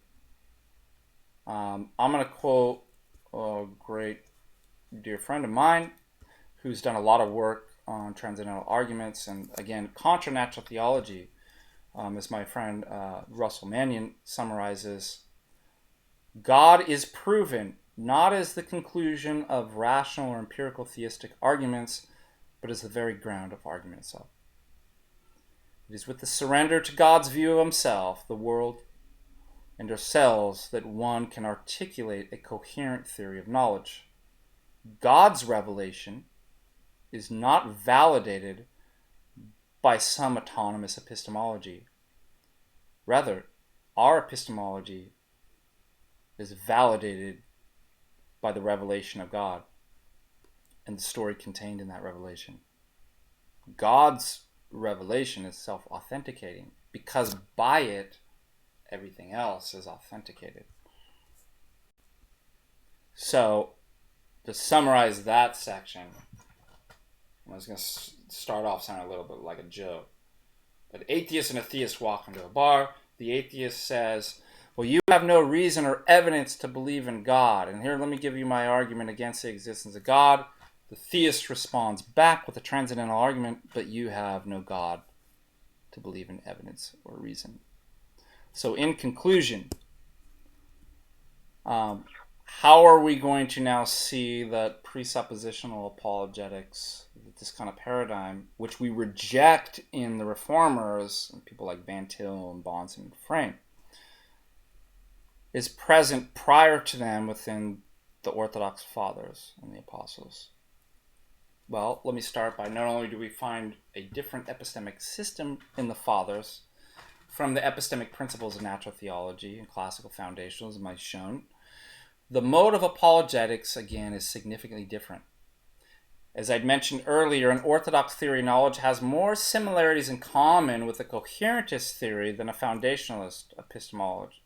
I'm going to quote a great dear friend of mine who's done a lot of work on transcendental arguments and, again, contra natural theology, as my friend Russell Mannion summarizes. God is proven not as the conclusion of rational or empirical theistic arguments, but as the very ground of argument itself. It is with the surrender to God's view of himself, the world, and ourselves that one can articulate a coherent theory of knowledge. God's revelation is not validated by some autonomous epistemology. Rather, our epistemology is validated by the revelation of God and the story contained in that revelation. God's revelation is self-authenticating because by it, everything else is authenticated. So, to summarize that section, I was going to start off sounding a little bit like a joke. An atheist and a theist walk into a bar. The atheist says, well, you have no reason or evidence to believe in God. And here, let me give you my argument against the existence of God. The theist responds back with a transcendental argument, but you have no God to believe in evidence or reason. So in conclusion, how are we going to now see that presuppositional apologetics, this kind of paradigm, which we reject in the reformers, people like Van Til and Bonson and Frame, is present prior to them within the Orthodox fathers and the apostles? Well, let me start by not only do we find a different epistemic system in the fathers from the epistemic principles of natural theology and classical foundationalism I've shown, the mode of apologetics, again, is significantly different. As I'd mentioned earlier, an Orthodox theory of knowledge has more similarities in common with a coherentist theory than a foundationalist epistemology.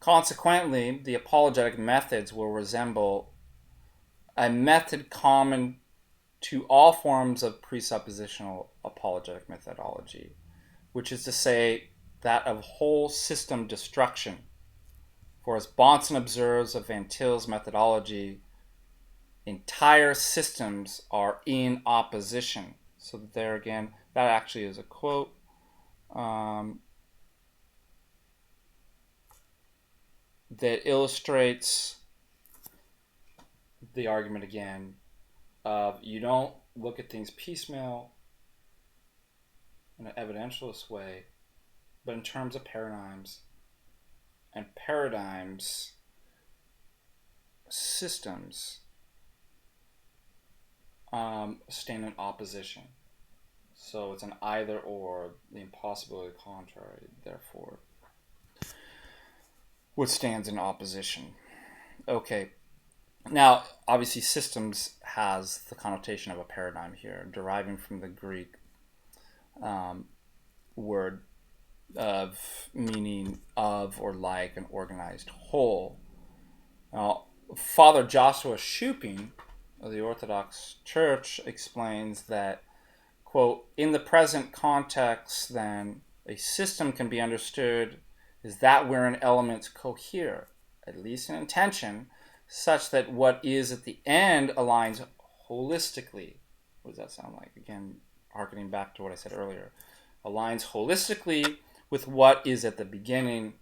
Consequently, the apologetic methods will resemble a method common to all forms of presuppositional apologetic methodology, which is to say that of whole system destruction. For as Bonson observes of Van Til's methodology, entire systems are in opposition. So there again, that actually is a quote. That illustrates the argument again of you don't look at things piecemeal in an evidentialist way, but in terms of paradigms. And paradigms, systems, stand in opposition. So it's an either or, the impossibility contrary, therefore, what stands in opposition. Okay. Now, obviously, systems has the connotation of a paradigm here, deriving from the Greek word of meaning of or like an organized whole. Now, Father Joshua Shuping of the Orthodox Church explains that, quote, in the present context, then, a system can be understood as that wherein elements cohere, at least in intention, such that what is at the end aligns holistically. What does that sound like? Again, harkening back to what I said earlier. Aligns holistically with what is at the beginning,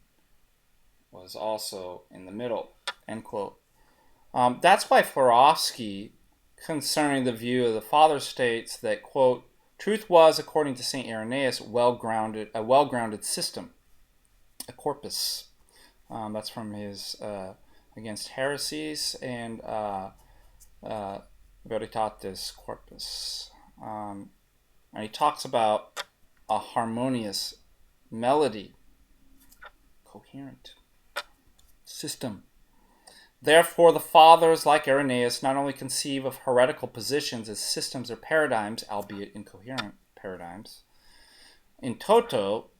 was also in the middle, end quote. That's why Florovsky, concerning the view of the Father, states that, quote, truth was, according to St. Irenaeus, a well-grounded system, a corpus. That's from his Against Heresies and Veritatis Corpus. And he talks about a harmonious melody, coherent system. Therefore, the Fathers, like Irenaeus, not only conceive of heretical positions as systems or paradigms, albeit incoherent paradigms, in toto,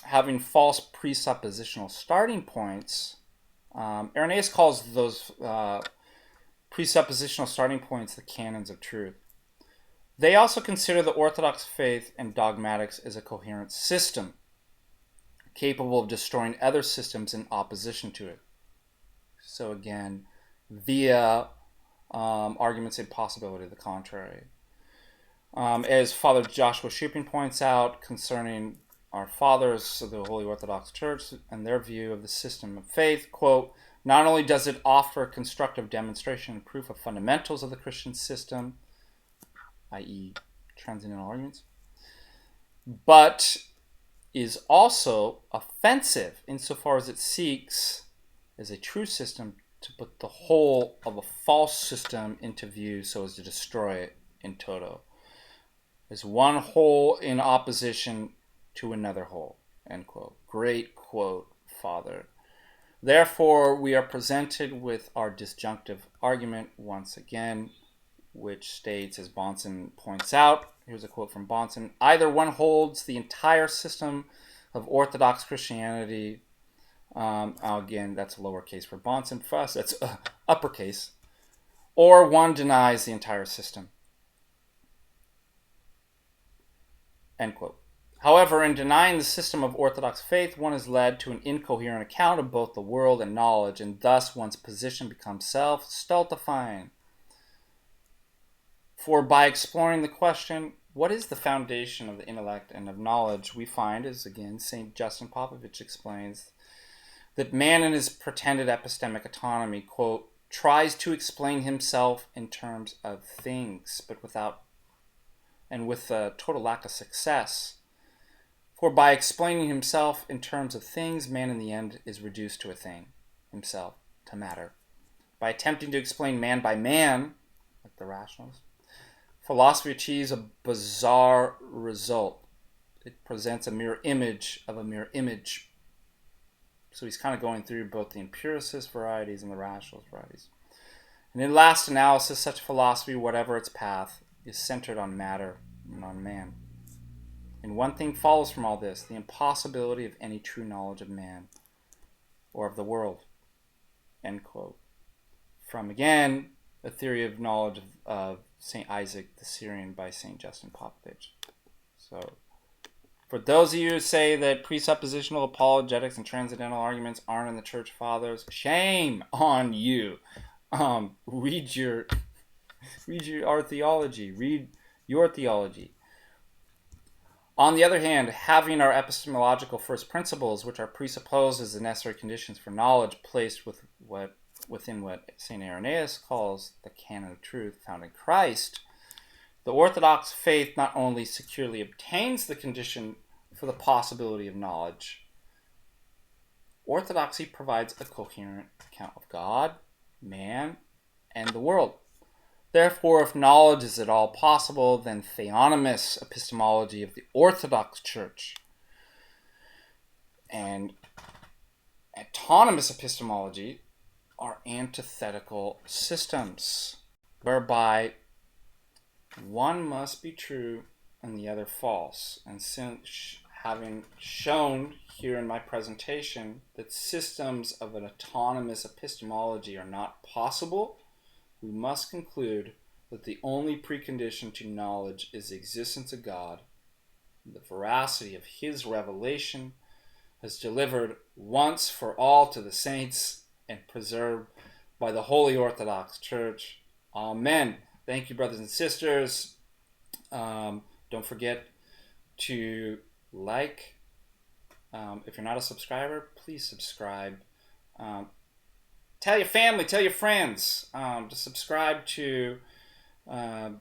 having false presuppositional starting points. Irenaeus calls those presuppositional starting points the canons of truth. They also consider the Orthodox faith and dogmatics as a coherent system, capable of destroying other systems in opposition to it. So again, via arguments and possibility of the contrary. As Father Joshua Shupin points out concerning our fathers of the Holy Orthodox Church and their view of the system of faith, quote, not only does it offer constructive demonstration and proof of fundamentals of the Christian system, i.e. transcendental arguments, but is also offensive insofar as it seeks, as a true system, to put the whole of a false system into view so as to destroy it in toto, as one whole in opposition to another whole, end quote. Great quote, Father. Therefore, we are presented with our disjunctive argument once again, which states, as Bonson points out, here's a quote from Bonson, either one holds the entire system of Orthodox Christianity, again, that's lowercase for Bonson, for us that's uppercase, or one denies the entire system, end quote. However, in denying the system of Orthodox faith, one is led to an incoherent account of both the world and knowledge, and thus one's position becomes self-stultifying. For by exploring the question, what is the foundation of the intellect and of knowledge, we find, as again St. Justin Popovich explains, that man in his pretended epistemic autonomy, quote, tries to explain himself in terms of things, but with a total lack of success. For by explaining himself in terms of things, man in the end is reduced to a thing, himself, to matter. By attempting to explain man by man, like the rationalists, philosophy achieves a bizarre result. It presents a mirror image of a mirror image. So he's kind of going through both the empiricist varieties and the rationalist varieties. And in last analysis, such philosophy, whatever its path, is centered on matter and on man. And one thing follows from all this, the impossibility of any true knowledge of man or of the world, end quote. From, again, a theory of knowledge of St. Isaac the Syrian by St. Justin Popovich. So, for those of you who say that presuppositional apologetics and transcendental arguments aren't in the Church Fathers, shame on you. Read our theology. Read your theology. On the other hand, having our epistemological first principles, which are presupposed as the necessary conditions for knowledge, placed within what St. Irenaeus calls the canon of truth found in Christ, the Orthodox faith not only securely obtains the condition for the possibility of knowledge, Orthodoxy provides a coherent account of God, man, and the world. Therefore, if knowledge is at all possible, then theonomous epistemology of the Orthodox Church and autonomous epistemology are antithetical systems, whereby one must be true and the other false. And since having shown here in my presentation that systems of an autonomous epistemology are not possible, we must conclude that the only precondition to knowledge is the existence of God, the veracity of his revelation has delivered once for all to the saints and preserved by the Holy Orthodox Church. Amen. Thank you, brothers and sisters. Don't forget to like. If you're not a subscriber, please subscribe. Tell your family, tell your friends to subscribe to the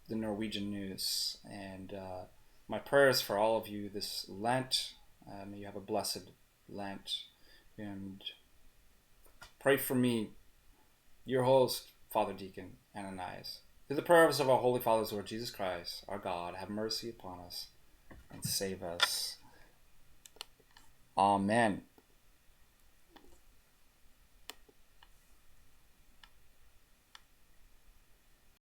Norwegian news. And my prayers for all of you this Lent. May you have a blessed Lent. And pray for me, your host, Father Deacon Ananias. Through the prayers of our Holy Fathers, Lord Jesus Christ, our God, have mercy upon us and save us. Amen.